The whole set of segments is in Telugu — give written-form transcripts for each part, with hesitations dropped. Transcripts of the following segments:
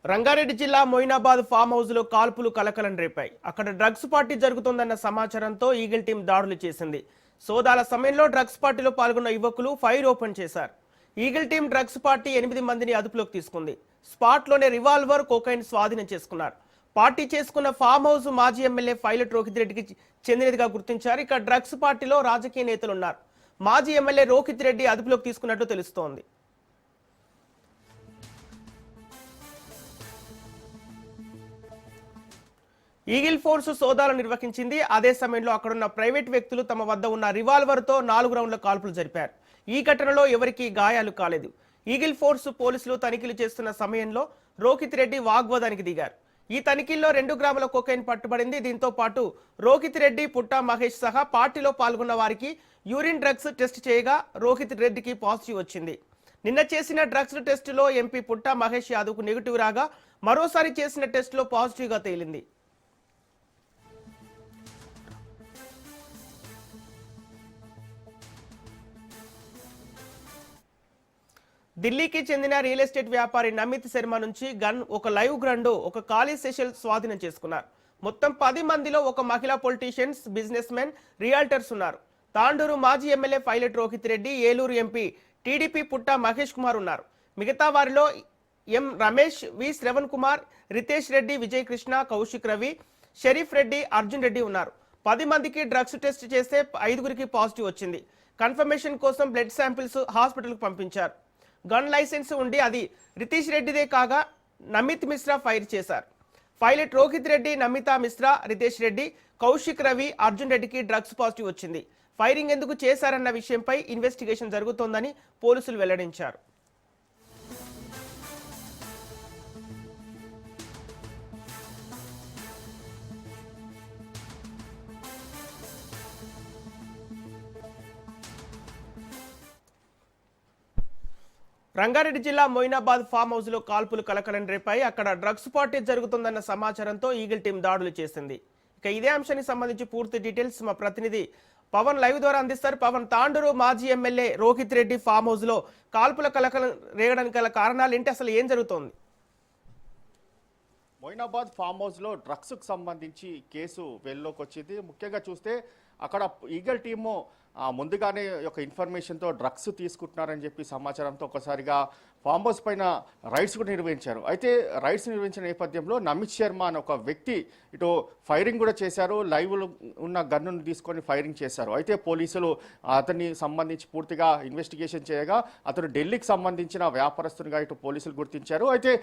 రంగారెడ్డి జిల్లా మొయినాబాద్ ఫామ్ హౌస్ లో కాల్పులు కలకలం రేపాయి. అక్కడ డ్రగ్స్ పార్టీ జరుగుతోందన్న సమాచారంతో ఈగిల్ టీం దాడులు చేసింది. సోదాల సమయంలో డ్రగ్స్ పార్టీలో పాల్గొన్న యువకులు ఫైర్ ఓపెన్ చేశారు. ఈగిల్ టీం డ్రగ్స్ పార్టీ 8 మందిని అదుపులోకి తీసుకుంది. స్పాట్ లోనే రివాల్వర్, కోకైన్ స్వాధీనం చేసుకున్నారు. పార్టీ చేసుకున్న ఫామ్ హౌస్ మాజీ ఎమ్మెల్యే పైలట్ రోహిత్ రెడ్డికి చెందినదిగా గుర్తించారు. ఇక డ్రగ్స్ పార్టీలో రాజకీయ నేతలున్నారు. మాజీ ఎమ్మెల్యే రోహిత్ రెడ్డి అదుపులోకి తీసుకున్నట్లు తెలుస్తోంది. ఈగిల్ ఫోర్స్ సోదాలు నిర్వహించింది. అదే సమయంలో అక్కడున్న ప్రైవేట్ వ్యక్తులు తమ వద్ద ఉన్న రివాల్వర్తో 4 రౌండ్ల కాల్పులు జరిపారు. ఈ ఘటనలో ఎవరికీ గాయాలు కాలేదు. ఈగిల్ ఫోర్స్ పోలీసులు తనిఖీలు చేస్తున్న సమయంలో రోహిత్ రెడ్డి వాగ్వాదానికి దిగారు. ఈ తనిఖీల్లో 2 గ్రాముల కోకైన్ పట్టుబడింది. దీంతో పాటు రోహిత్ రెడ్డి, పుట్టా మహేష్ సహా పార్టీలో పాల్గొన్న వారికి యూరిన్ డ్రగ్స్ టెస్ట్ చేయగా రోహిత్ రెడ్డికి పాజిటివ్ వచ్చింది. నిన్న చేసిన డ్రగ్స్ టెస్టులో ఎంపీ పుట్టా మహేష్ యాదవ్కు నెగిటివ్ రాగా మరోసారి చేసిన టెస్టులో పాజిటివ్గా తేలింది. ఢిల్లీకి చెందిన రియల్ ఎస్టేట్ వ్యాపారి నమిత్ శర్మ నుంచి గన్, ఒక లైవ్ గ్రండు, ఒక ఖాళీ సెషల్ స్వాధీనం చేసుకున్నారు. మొత్తం 10 మందిలో ఒక మహిళా పొలిటీషియన్స్, బిజినెస్ మెన్, రియాల్టర్స్ ఉన్నారు. తాండూరు మాజీ MLA pilot Rohit Reddy, Eluru MP TDP Putta Mahesh Kumar ఉన్నారు. మిగతా వారిలో ఎం రమేష్, వి శ్రవణ్ కుమార్, రితేష్ రెడ్డి, విజయ్ కృష్ణ, కౌశిక్ రవి, షరీఫ్ రెడ్డి, అర్జున్ రెడ్డి ఉన్నారు. 10 మందికి డ్రగ్స్ టెస్ట్ చేస్తే 5గురికి పాజిటివ్ వచ్చింది. కన్ఫర్మేషన్ కోసం బ్లడ్ శాంపిల్స్ హాస్పిటల్కు పంపించారు. గన్ లైసెన్స్ ఉండి అది రితీష్ రెడ్డిదే కాగా నమిత్ మిశ్రా ఫైర్ చేశారు. పైలట్ రోహిత్ రెడ్డి, నమితా మిశ్రా, రితేష్ రెడ్డి, కౌశిక్ రవి, అర్జున్ రెడ్డికి డ్రగ్స్ పాజిటివ్ వచ్చింది. ఫైరింగ్ ఎందుకు చేశారన్న విషయంపై ఇన్వెస్టిగేషన్ జరుగుతోందని పోలీసులు వెల్లడించారు. రంగారెడ్డి జిల్లా మొయినాబాద్ ఫామ్ హౌస్ లో కాల్పులు కలకలం రేపాయి. అక్కడ డ్రగ్స్ పార్టీ జరుగుతుందన్న సమాచారంతో ఈగిల్ టీం దాడులు చేసింది. ఇక ఇదే అంశానికి సంబంధించి పూర్తి డీటెయిల్స్ మా ప్రతినిధి పవన్ లైవ్ ద్వారా అందిస్తారు. పవన్, తాండూరు మాజీ MLA Rohit Reddy farm house లో కాల్పుల కలకలం రేగడానికి గల కారణాలు ఏంటి, అసలు ఏం జరుగుతోంది? మొయినాబాద్ ఫామ్ హౌస్లో డ్రగ్స్కు సంబంధించి కేసు వెల్లోకి వచ్చింది. ముఖ్యంగా చూస్తే అక్కడ ఈగల్ టీము ముందుగానే ఒక ఇన్ఫర్మేషన్తో డ్రగ్స్ తీసుకుంటున్నారని చెప్పి సమాచారంతో ఒకసారిగా ఫామ్ హౌస్ పైన రైడ్స్ కూడా నిర్వహించారు. అయితే రైడ్స్ నిర్వహించిన నేపథ్యంలో నమిత్ శర్మ అనే ఒక వ్యక్తి ఇటు ఫైరింగ్ కూడా చేశారు. లైవ్ ఉన్న గన్నును తీసుకొని ఫైరింగ్ చేశారు. అయితే పోలీసులు అతన్ని సంబంధించి పూర్తిగా ఇన్వెస్టిగేషన్ చేయగా అతను ఢిల్లీకి సంబంధించిన వ్యాపారస్తునిగా ఇటు పోలీసులు గుర్తించారు. అయితే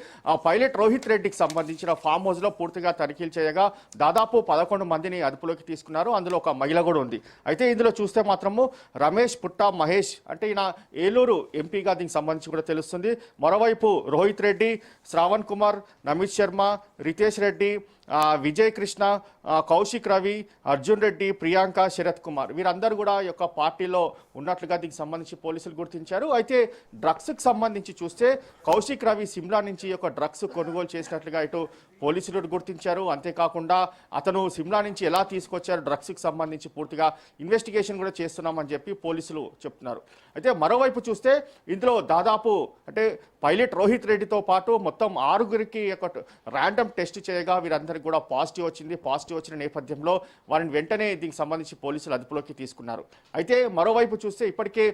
పైలట్ రోహిత్ రెడ్డికి సంబంధించిన ఫామ్ హౌస్లో పూర్తిగా తనిఖీలు చేయగా దాదాపు 11 మందిని అదుపులోకి తీసుకున్నారు. అందులో ఒక మహిళ కూడా ఉంది. అయితే ఇందులో చూస్తే మాత్రము రమేష్, పుట్టా మహేష్ అంటే ఈయన ఏలూరు ఎంపీగా దీనికి సంబంధించి కూడా తెలుస్తుంది. మరోవైపు రోహిత్ రెడ్డి, శ్రావణ్ కుమార్, నమిత్ శర్మ, రితేష్ రెడ్డి, విజయ్ కృష్ణ, కౌశిక్ రవి, అర్జున్ రెడ్డి, ప్రియాంక, శరత్ కుమార్ వీరందరూ కూడా ఈ యొక్క పార్టీలో ఉన్నట్లుగా దీనికి సంబంధించి పోలీసులు గుర్తించారు. అయితే డ్రగ్స్కి సంబంధించి చూస్తే కౌశిక్ రవి సిమ్లా నుంచి ఈ యొక్క డ్రగ్స్ కొనుగోలు చేసినట్లుగా ఇటు పోలీసులు గుర్తించారు. అంతేకాకుండా అతను సిమ్లా నుంచి ఎలా తీసుకొచ్చారు డ్రగ్స్కి సంబంధించి పూర్తిగా ఇన్వెస్టిగేషన్ కూడా చేస్తున్నామని చెప్పి పోలీసులు చెప్తున్నారు. అయితే మరోవైపు చూస్తే ఇందులో దాదాపు అంటే పైలట్ రోహిత్ రెడ్డితో పాటు మొత్తం 6గురికి ఒక ర్యాండమ్ టెస్ట్ చేయగా వీరందరికీ కూడా పాజిటివ్ వచ్చింది. పాజిటివ్ వచ్చిన నేపథ్యంలో వారిని వెంటనే దీనికి సంబంధించి పోలీసులు అదుపులోకి తీసుకున్నారు. అయితే మరోవైపు చూస్తే ఇప్పటికే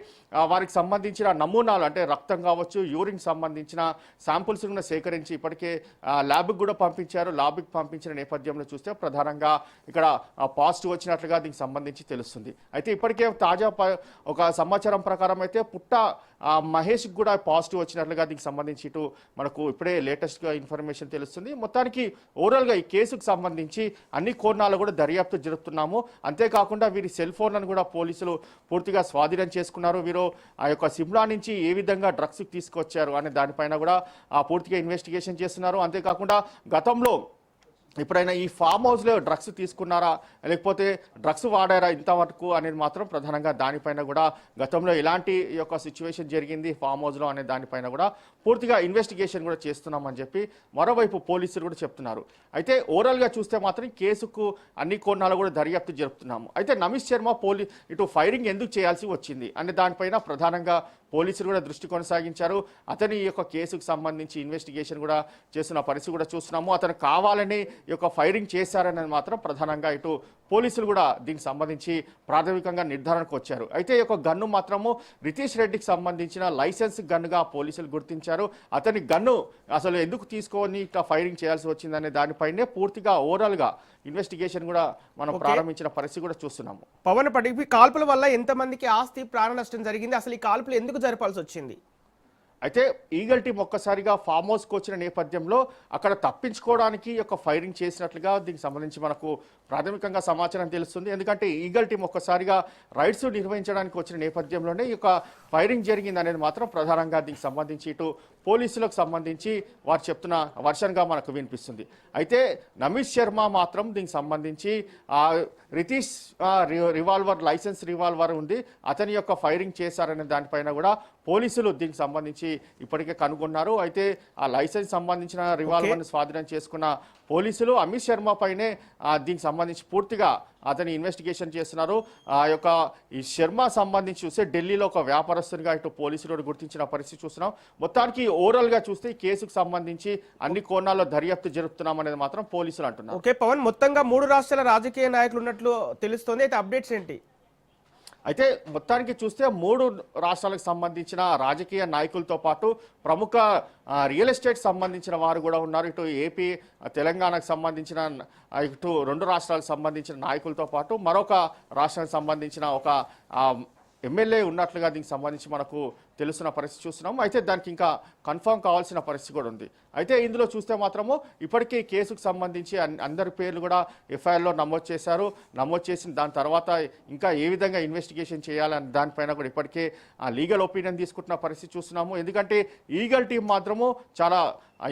వారికి సంబంధించిన నమూనాలు అంటే రక్తం కావచ్చు, యూరిన్ సంబంధించిన శాంపుల్స్ కూడా సేకరించి ఇప్పటికే ల్యాబ్కి కూడా పంపించారు. ల్యాబ్కి పంపించిన నేపథ్యంలో చూస్తే ప్రధానంగా ఇక్కడ పాజిటివ్ వచ్చినట్లుగా దీనికి సంబంధించి తెలుస్తుంది. అయితే ఇప్పటికే తాజా ఒక సమాచారం ప్రకారం అయితే పుట్టా మహేష్కి కూడా పాజిటివ్ వచ్చినట్లుగా దీనికి సంబంధించి ఇటు మనకు ఇప్పుడే లేటెస్ట్గా ఇన్ఫర్మేషన్ తెలుస్తుంది. మొత్తానికి ఓవరాల్గా ఈ కేసుకు సంబంధించి అన్ని కోణాలు కూడా దర్యాప్తు జరుపుతున్నాము. అంతేకాకుండా వీరి సెల్ ఫోన్లను కూడా పోలీసులు పూర్తిగా స్వాధీనం చేసుకున్నారు. వీరు ఆ యొక్క సిమ్లా నుంచి ఏ విధంగా డ్రగ్స్కి తీసుకొచ్చారు అనే దానిపైన కూడా పూర్తిగా ఇన్వెస్టిగేషన్ చేస్తున్నారు. అంతేకాకుండా గతంలో ఎప్పుడైనా ఈ ఫామ్ హౌస్లో డ్రగ్స్ తీసుకున్నారా లేకపోతే డ్రగ్స్ వాడారా ఇంతవరకు అనేది మాత్రం ప్రధానంగా దానిపైన కూడా గతంలో ఎలాంటి యొక్క సిచ్యువేషన్ జరిగింది ఫామ్ హౌస్లో అనే దానిపైన కూడా పూర్తిగా ఇన్వెస్టిగేషన్ కూడా చేస్తున్నామని చెప్పి మరోవైపు పోలీసులు కూడా చెప్తున్నారు. అయితే ఓవరాల్గా చూస్తే మాత్రం కేసుకు అన్ని కోణాలు కూడా దర్యాప్తు జరుపుతున్నాము. అయితే నమిత్ శర్మ ఇటు ఫైరింగ్ ఎందుకు చేయాల్సి వచ్చింది అనే దానిపైన ప్రధానంగా పోలీసులు కూడా దృష్టి కొనసాగించారు. అతని ఈ యొక్క కేసుకు సంబంధించి ఇన్వెస్టిగేషన్ కూడా చేస్తున్న పరిస్థితి కూడా చూస్తున్నాము. అతను కావాలని ఈ యొక్క ఫైరింగ్ చేశారనేది మాత్రం ప్రధానంగా ఇటు పోలీసులు కూడా దీనికి సంబంధించి ప్రాథమికంగా నిర్ధారణకు వచ్చారు. అయితే ఈ యొక్క గన్ను మాత్రము రితీష్ రెడ్డికి సంబంధించిన లైసెన్స్ గన్నుగా పోలీసులు గుర్తించారు. అతని గన్ను అసలు ఎందుకు తీసుకొని ఇట్లా ఫైరింగ్ చేయాల్సి వచ్చిందనే దానిపైనే పూర్తిగా ఓవరాల్గా ఇన్వెస్టిగేషన్ కూడా మనం ప్రారంభించిన పరిస్థితి కూడా చూస్తున్నాము. పవన్ పడిపి కాల్పుల వల్ల ఎంతమందికి ఆస్తి ప్రాణ నష్టం జరిగింది, అసలు ఈ కాల్పులు ఎందుకు జరపాల్సి వచ్చింది? అయితే ఈగల్ టీం ఒక్కసారిగా ఫామ్ హౌస్కి వచ్చిన నేపథ్యంలో అక్కడ తప్పించుకోవడానికి యొక్క ఫైరింగ్ చేసినట్లుగా దీనికి సంబంధించి మనకు ప్రాథమికంగా సమాచారం తెలుస్తుంది. ఎందుకంటే ఈగల్ టీం ఒక్కసారిగా రైడ్స్ నిర్వహించడానికి వచ్చిన నేపథ్యంలోనే ఈ యొక్క ఫైరింగ్ జరిగింది అనేది మాత్రం ప్రధానంగా దీనికి సంబంధించి ఇటు పోలీసులకు సంబంధించి వారు చెప్తున్న వర్షన్గా మనకు వినిపిస్తుంది. అయితే నమీష్ శర్మ మాత్రం దీనికి సంబంధించి రితీష్ రివాల్వర్ లైసెన్స్ రివాల్వర్ ఉంది, అతని యొక్క ఫైరింగ్ చేశారనే దానిపైన కూడా పోలీసులు దీనికి సంబంధించి ఇప్పటికే కనుగొన్నారు. అయితే ఆ లైసెన్స్ సంబంధించిన రివాల్వర్ని స్వాధీనం చేసుకున్న పోలీసులు అమిత్ శర్మ పైనే దీనికి సంబంధించి పూర్తిగా అతని ఇన్వెస్టిగేషన్ చేస్తున్నారు. ఆ యొక్క ఈ శర్మ సంబంధించి చూస్తే ఢిల్లీలో ఒక వ్యాపారస్తునిగా ఇటు పోలీసులు గుర్తించిన పరిస్థితి చూస్తున్నాం. మొత్తానికి ఓవరాల్గా చూస్తే ఈ కేసుకు సంబంధించి అన్ని కోణాల్లో దర్యాప్తు జరుపుతున్నాం అనేది మాత్రం పోలీసులు అంటున్నారు. ఓకే పవన్, మొత్తంగా 3 రాష్ట్రాల రాజకీయ నాయకులు ఉన్నట్లు తెలుస్తోంది, అయితే అప్డేట్స్ ఏంటి? అయితే మొత్తానికి చూస్తే 3 రాష్ట్రాలకు సంబంధించిన రాజకీయ నాయకులతో పాటు ప్రముఖ రియల్ ఎస్టేట్ సంబంధించిన వారు కూడా ఉన్నారు. ఇటు ఏపీ తెలంగాణకు సంబంధించిన ఇటు 2 రాష్ట్రాలకు సంబంధించిన నాయకులతో పాటు మరొక రాష్ట్రానికి సంబంధించిన ఒక ఎమ్మెల్యే ఉన్నట్లుగా దీనికి సంబంధించి మనకు తెలుస్తున్న పరిస్థితి చూస్తున్నాం. అయితే దానికి ఇంకా కన్ఫర్మ్ కావాల్సిన పరిస్థితి కూడా ఉంది. అయితే ఇందులో చూస్తే మాత్రము ఇప్పటికీ కేసుకు సంబంధించి అందరి పేర్లు కూడా ఎఫ్ఐఆర్లో నమోదు చేశారు. నమోదు చేసిన దాని తర్వాత ఇంకా ఏ విధంగా ఇన్వెస్టిగేషన్ చేయాలని దానిపైన కూడా ఇప్పటికే లీగల్ ఒపీనియన్ తీసుకుంటున్న పరిస్థితి చూస్తున్నాము. ఎందుకంటే ఈగల్ టీం మాత్రము చాలా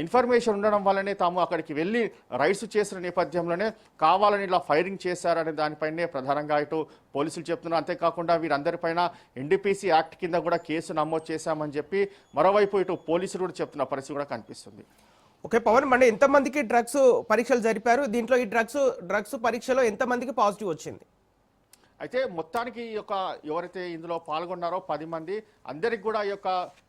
ఇన్ఫర్మేషన్ ఉండడం వల్లనే తాము అక్కడికి వెళ్ళి రైడ్స్ చేసిన నేపథ్యంలోనే కావాలని ఇలా ఫైరింగ్ చేశారనే దానిపైనే ప్రధానంగా ఇటు పోలీసులు చెప్తున్నారు. అంతేకాకుండా వీరందరిపైన ఎన్డీపీసీ యాక్ట్ కింద కూడా కేసు నమోదు చేశామని చెప్పి మరోవైపు ఇటు పోలీసులు కూడా చెప్తున్న పరిస్థితి కూడా కనిపిస్తుంది. ఓకే పవన్, అంటే ఎంతమందికి డ్రగ్స్ పరీక్షలు జరిపారు? దీంట్లో ఈ డ్రగ్స్ పరీక్షలో ఎంతమందికి పాజిటివ్ వచ్చింది? అయితే మొత్తానికి ఈ యొక్క ఎవరైతే ఇందులో పాల్గొన్నారో 10 మంది అందరికి కూడా ఈ యొక్క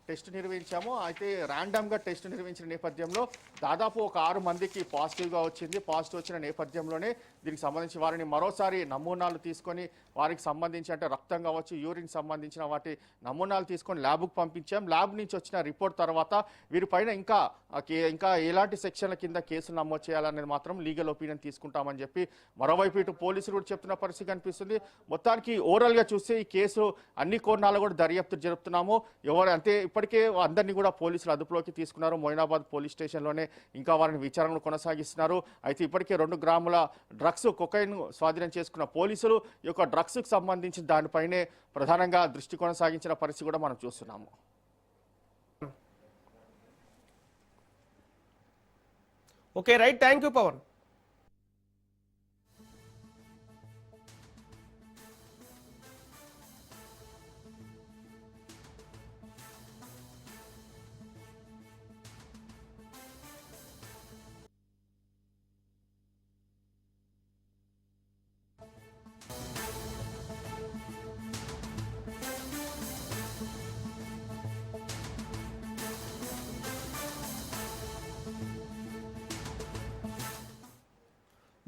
టెస్ట్ నిర్వహించాము. అయితే ర్యాండమ్గా టెస్ట్ నిర్వహించిన నేపథ్యంలో దాదాపు ఒక 6 మందికి పాజిటివ్గా వచ్చింది. పాజిటివ్ వచ్చిన నేపథ్యంలోనే దీనికి సంబంధించి వారిని మరోసారి నమూనాలు తీసుకొని వారికి సంబంధించి అంటే రక్తం కావచ్చు, యూరిన్ సంబంధించిన వాటి నమూనాలు తీసుకొని ల్యాబ్కు పంపించాం. ల్యాబ్ నుంచి వచ్చిన రిపోర్ట్ తర్వాత వీరిపైన ఇంకా ఎలాంటి సెక్షన్ల కింద కేసులు నమోదు చేయాలనేది మాత్రం లీగల్ ఒపీనియన్ తీసుకుంటామని చెప్పి మరోవైపు ఇటు పోలీసులు కూడా చెప్తున్న పరిస్థితి కనిపిస్తుంది. మొత్తానికి ఓవరాల్గా చూస్తే ఈ కేసు అన్ని కోణాలు కూడా దర్యాప్తు జరుపుతున్నాము. ఇప్పటికే అందరినీ కూడా పోలీసులు అదుపులోకి తీసుకున్నారు. మొయినాబాద్ పోలీస్ స్టేషన్లోనే ఇంకా వారిని విచారణను కొనసాగిస్తున్నారు. అయితే ఇప్పటికే 2 గ్రాముల డ్రగ్స్ కొకైన్ స్వాధీనం చేసుకున్న పోలీసులు ఈ యొక్క డ్రగ్స్కి సంబంధించిన దానిపైనే ప్రధానంగా దృష్టి కొనసాగించిన పరిస్థితి కూడా మనం చూస్తున్నాము. Okay right, thank you Pavan.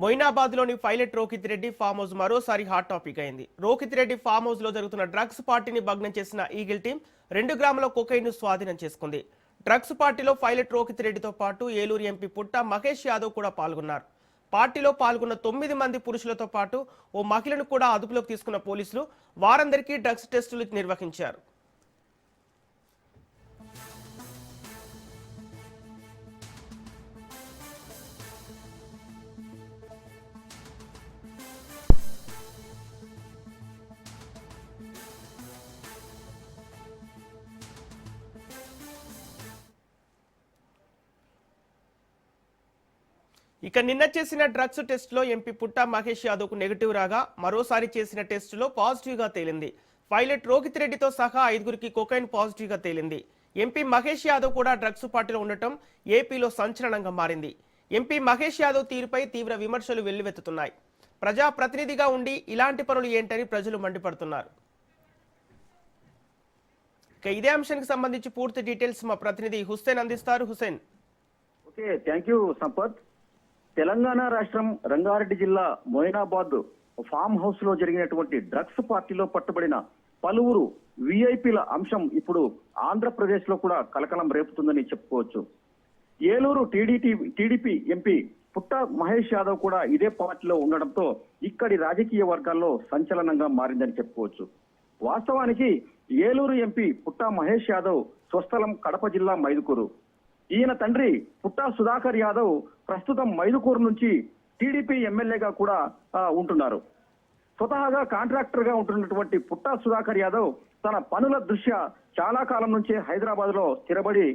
మొయినాబాద్లోని pilot Rohit Reddy farm house మరోసారి హాట్ టాపిక్ అయింది. రోహిత్ రెడ్డి ఫామ్ హౌస్ లో జరుగుతున్న డ్రగ్స్ పార్టీని భగ్నం చేసిన ఈగిల్ టీం 2 గ్రాముల కొకైన్ స్వాధీనం చేసుకుంది. డ్రగ్స్ పార్టీలో పైలట్ రోహిత్ రెడ్డితో పాటు ఏలూరు ఎంపీ పుట్ట మహేష్ యాదవ్ కూడా పాల్గొన్నారు. పార్టీలో పాల్గొన్న 9 మంది పురుషులతో పాటు ఓ మహిళను కూడా అదుపులోకి తీసుకున్న పోలీసులు వారందరికీ డ్రగ్స్ టెస్టులు నిర్వహించారు. ఇక నిన్న చేసిన డ్రగ్స్ టెస్ట్లో ఎంపీ పుట్ట మహేష్ యాదవ్కు నెగిటివ్ రాగా మరోసారి చేసిన టెస్టులో పాజిటివ్గా తేలింది. పైలట్ రోహిత్ రెడ్డితో సహా 5గురికి కొకైన్ పాజిటివ్గా తేలింది. ఎంపీ మహేష్ యాదవ్ కూడా డ్రగ్స్ పార్టీలో ఉండటం ఏపీలో సంచలనంగా మారింది. ఎంపీ మహేష్ యాదవ్ తీరుపై తీవ్ర విమర్శలు వెల్లువెత్తుతున్నాయి. ప్రజాప్రతినిధిగా ఉండి ఇలాంటి పనులు ఏంటని ప్రజలు మండిపడుతున్నారు. ఇక ఇదే అంశానికి సంబంధించి పూర్తి డీటెయిల్స్ మా ప్రతినిధి హుస్సేన్ అందిస్తారు. Hussain. Okay, thank you Sampath. Telangana రాష్ట్రం రంగారెడ్డి జిల్లా మొయినాబాద్ ఫామ్ హౌస్ లో జరిగినటువంటి డ్రగ్స్ పార్టీలో పట్టుబడిన పలువురు విఐపీల అంశం ఇప్పుడు ఆంధ్రప్రదేశ్ లో కూడా కలకలం రేపుతుందని చెప్పుకోవచ్చు. ఏలూరు టీడీపీ ఎంపీ పుట్ట మహేష్ యాదవ్ కూడా ఇదే పార్టీలో ఉండడంతో ఇక్కడి రాజకీయ వర్గాల్లో సంచలనంగా మారిందని చెప్పుకోవచ్చు. వాస్తవానికి ఏలూరు ఎంపీ పుట్ట మహేష్ యాదవ్ స్వస్థలం కడప జిల్లా మైదుకూరు. ఈయన తండ్రి పుట్టా సుధాకర్ యాదవ్ ప్రస్తుతం మైదుకూరు నుంచి టీడీపీ ఎమ్మెల్యేగా కూడా ఉంటున్నారు. స్వతహాగా కాంట్రాక్టర్ గా ఉంటున్నటువంటి పుట్టా సుధాకర్ యాదవ్ తన పనుల దృష్ట్యా చాలా కాలం నుంచే హైదరాబాద్ లో స్థిరపడి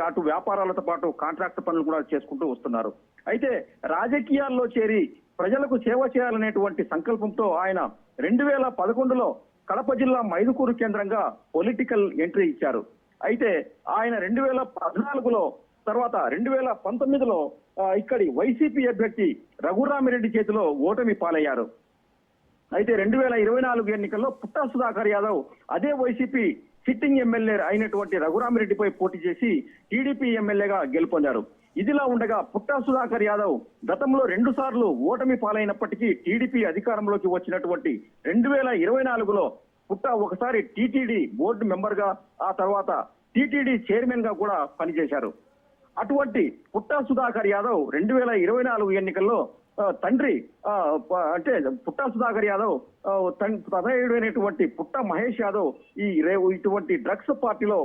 అటు వ్యాపారాలతో పాటు కాంట్రాక్ట్ పనులు కూడా చేసుకుంటూ వస్తున్నారు. అయితే రాజకీయాల్లో చేరి ప్రజలకు సేవ చేయాలనేటువంటి సంకల్పంతో ఆయన 2011లో కడప జిల్లా మైదుకూరు కేంద్రంగా పొలిటికల్ ఎంట్రీ ఇచ్చారు. అయితే ఆయన 2014లో తర్వాత 2019లో ఇక్కడి వైసీపీ అభ్యర్థి రఘురామిరెడ్డి చేతిలో ఓటమి పాలయ్యారు. అయితే 2024 ఎన్నికల్లో పుట్టా సుధాకర్ యాదవ్ అదే వైసీపీ సిట్టింగ్ ఎమ్మెల్యే అయినటువంటి రఘురామిరెడ్డిపై పోటీ చేసి టీడీపీ ఎమ్మెల్యేగా గెలుపొందారు. ఇదిలా ఉండగా పుట్టా సుధాకర్ యాదవ్ గతంలో 2 సార్లు ఓటమి పాలైనప్పటికీ టీడీపీ అధికారంలోకి వచ్చినటువంటి 2024లో పుట్టా ఒకసారి టీటీడీ బోర్డు మెంబర్ గా ఆ తర్వాత టీటీడీ చైర్మన్ గా కూడా పనిచేశారు. అటువంటి పుట్టా సుధాకర్ యాదవ్ 2024 ఎన్నికల్లో తండ్రి అంటే పుట్టా సుధాకర్ యాదవ్ తనయుడైనటువంటి పుట్ట మహేష్ యాదవ్ ఇటువంటి డ్రగ్స్ పార్టీలో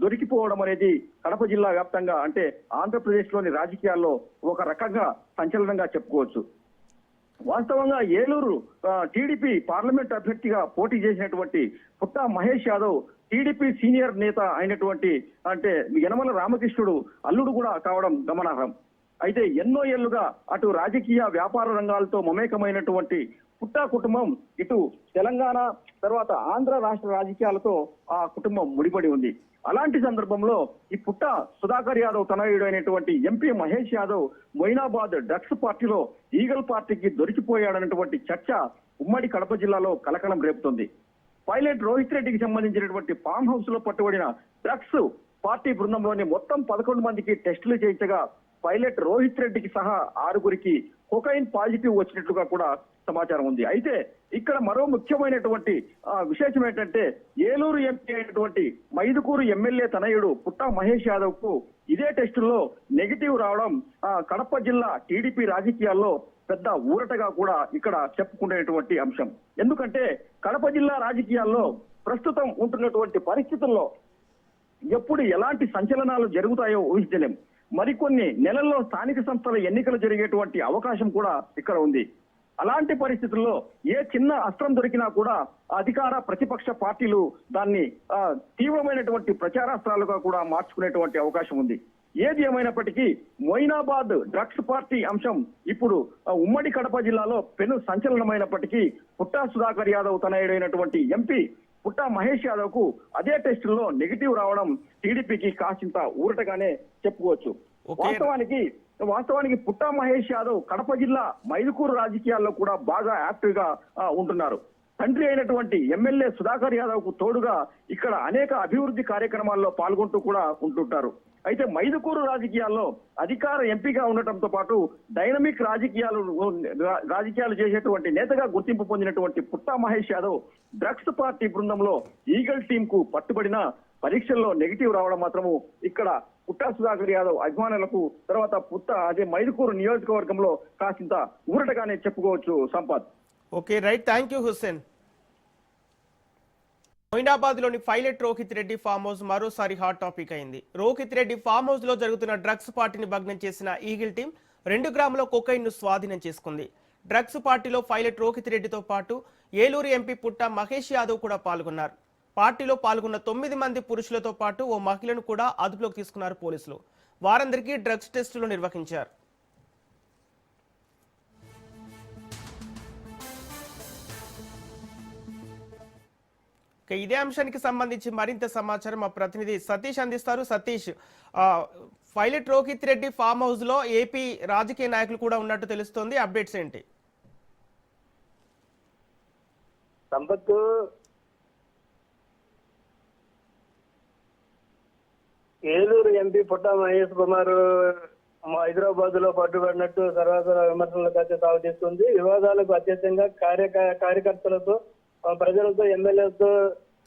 దొరికిపోవడం అనేది కడప జిల్లా వ్యాప్తంగా అంటే ఆంధ్రప్రదేశ్ లోని రాజకీయాల్లో ఒక రకంగా సంచలనంగా చెప్పుకోవచ్చు. వాస్తవంగా ఏలూరు టీడీపీ పార్లమెంట్ అభ్యర్థిగా పోటీ చేసినటువంటి పుట్ట మహేష్ యాదవ్ టీడీపీ సీనియర్ నేత అయినటువంటి అంటే యనమల రామకృష్ణుడు అల్లుడు కూడా కావడం గమనార్హం. అయితే ఎన్నో ఏళ్లుగా అటు రాజకీయ వ్యాపార రంగాలతో మమేకమైనటువంటి పుట్టా కుటుంబం ఇటు తెలంగాణ తర్వాత ఆంధ్ర రాష్ట్ర రాజకీయాలతో ఆ కుటుంబం ముడిపడి ఉంది. అలాంటి సందర్భంలో ఈ పుట్ట సుధాకర్ యాదవ్ తనయుడైనటువంటి ఎంపీ మహేష్ యాదవ్ మొయినాబాద్ డ్రగ్స్ పార్టీలో ఈగల్ పార్టీకి దొరికిపోయాడన్నటువంటి చర్చ ఉమ్మడి కడప జిల్లాలో కలకలం రేపుతుంది. పైలట్ రోహిత్ రెడ్డికి సంబంధించినటువంటి ఫామ్ హౌస్ లో పట్టుబడిన డ్రగ్స్ పార్టీ బృందంలోని మొత్తం 11 మందికి టెస్టులు చేయించగా పైలట్ రోహిత్ రెడ్డికి సహా 6గురికి కొకైన్ పాజిటివ్ వచ్చినట్లుగా కూడా సమాచారం ఉంది. అయితే ఇక్కడ మరో ముఖ్యమైనటువంటి విశేషం ఏంటంటే ఏలూరు ఎంపీ అయినటువంటి మైదుకూరు ఎమ్మెల్యే తనయుడు పుట్టా మహేష్ యాదవ్ కు ఇదే టెస్టుల్లో నెగిటివ్ రావడం కడప జిల్లా టీడీపీ రాజకీయాల్లో పెద్ద ఊరటగా కూడా ఇక్కడ చెప్పుకునేటువంటి అంశం. ఎందుకంటే కడప జిల్లా రాజకీయాల్లో ప్రస్తుతం ఉంటున్నటువంటి పరిస్థితుల్లో ఎప్పుడు ఎలాంటి సంచలనాలు జరుగుతాయో ఊహించలేం. మరికొన్ని నెలల్లో స్థానిక సంస్థల ఎన్నికలు జరిగేటువంటి అవకాశం కూడా ఇక్కడ ఉంది. అలాంటి పరిస్థితుల్లో ఏ చిన్న అస్త్రం దొరికినా కూడా అధికార ప్రతిపక్ష పార్టీలు దాన్ని తీవ్రమైనటువంటి ప్రచారాస్త్రాలుగా కూడా మార్చుకునేటువంటి అవకాశం ఉంది. ఏది ఏమైనప్పటికీ మొయినాబాద్ డ్రగ్స్ పార్టీ అంశం ఇప్పుడు ఉమ్మడి కడప జిల్లాలో పెను సంచలనమైనప్పటికీ పుట్టా సుధాకర్ యాదవ్ తనయుడైనటువంటి ఎంపీ పుట్టా మహేష్ యాదవ్ కు అదే టెస్టుల్లో నెగిటివ్ రావడం టీడీపీకి కాసింత ఊరటగానే చెప్పుకోవచ్చు. వాస్తవానికి పుట్టా మహేష్ యాదవ్ కడప జిల్లా మైదుకూరు రాజకీయాల్లో కూడా బాగా యాక్టివ్ గా ఉంటున్నారు. తండ్రి అయినటువంటి ఎమ్మెల్యే సుధాకర్ యాదవ్ కు తోడుగా ఇక్కడ అనేక అభివృద్ధి కార్యక్రమాల్లో పాల్గొంటూ కూడా ఉంటుంటారు. అయితే మైదుకూరు రాజకీయాల్లో అధికార ఎంపీగా ఉండటంతో పాటు డైనమిక్ రాజకీయాలు చేసేటువంటి నేతగా గుర్తింపు పొందినటువంటి పుట్టా మహేష్ యాదవ్ డ్రగ్స్ పార్టీ బృందంలో ఈగల్ టీం కు పట్టుబడిన పరీక్షల్లో నెగిటివ్ రావడం మాత్రము ఇక్కడ పుట్టా సుధాకర్ యాదవ్ అభిమానులకు తర్వాత అదే మైదుకూరు నియోజకవర్గంలో కాసింత ఊరటగానే చెప్పుకోవచ్చు. Sampath. Okay, right, thank you Hussain. Moinabad లోని pilot Rohit Reddy farm house మరోసారి హాట్ టాపిక్ అయింది. రోహిత్ రెడ్డి ఫామ్ హౌస్ లో జరుగుతున్న డ్రగ్స్ పార్టీని భగ్నం చేసిన ఈగిల్ టీం 2 గ్రాముల కొకైన్ ను స్వాధీనం చేసుకుంది. డ్రగ్స్ పార్టీలో పైలట్ రోహిత్ రెడ్డితో పాటు ఏలూరు ఎంపీ పుట్ట మహేష్ యాదవ్ కూడా పాల్గొన్నారు. పార్టీలో పాల్గొన్న 9 మంది పురుషులతో పాటు ఓ మహిళను కూడా అదుపులోకి తీసుకున్నారు పోలీసులు. వారందరికీ డ్రగ్స్ టెస్టులు నిర్వహించారు. ఇదే అంశానికి సంబంధించి మరింత సమాచారం మా ప్రతినిధి సతీష్ అందిస్తారు. Satish, pilot Rohit Reddy farm house లో ఏపీ రాజకీయ నాయకులు కూడా ఉన్నట్టు తెలుస్తోంది. అప్డేట్స్ ఏంటి? సంపత్, ఏలూరు ఎంపీ పుట్టా మహేష్ కుమార్ హైదరాబాద్ లో పట్టుబడినట్టు సర్వత్రా విమర్శలకు అయితే సాగుతీస్తుంది. వివాదాలకు అత్యధికంగా కార్యకర్తలతో ప్రజలతో ఎమ్మెల్యేలతో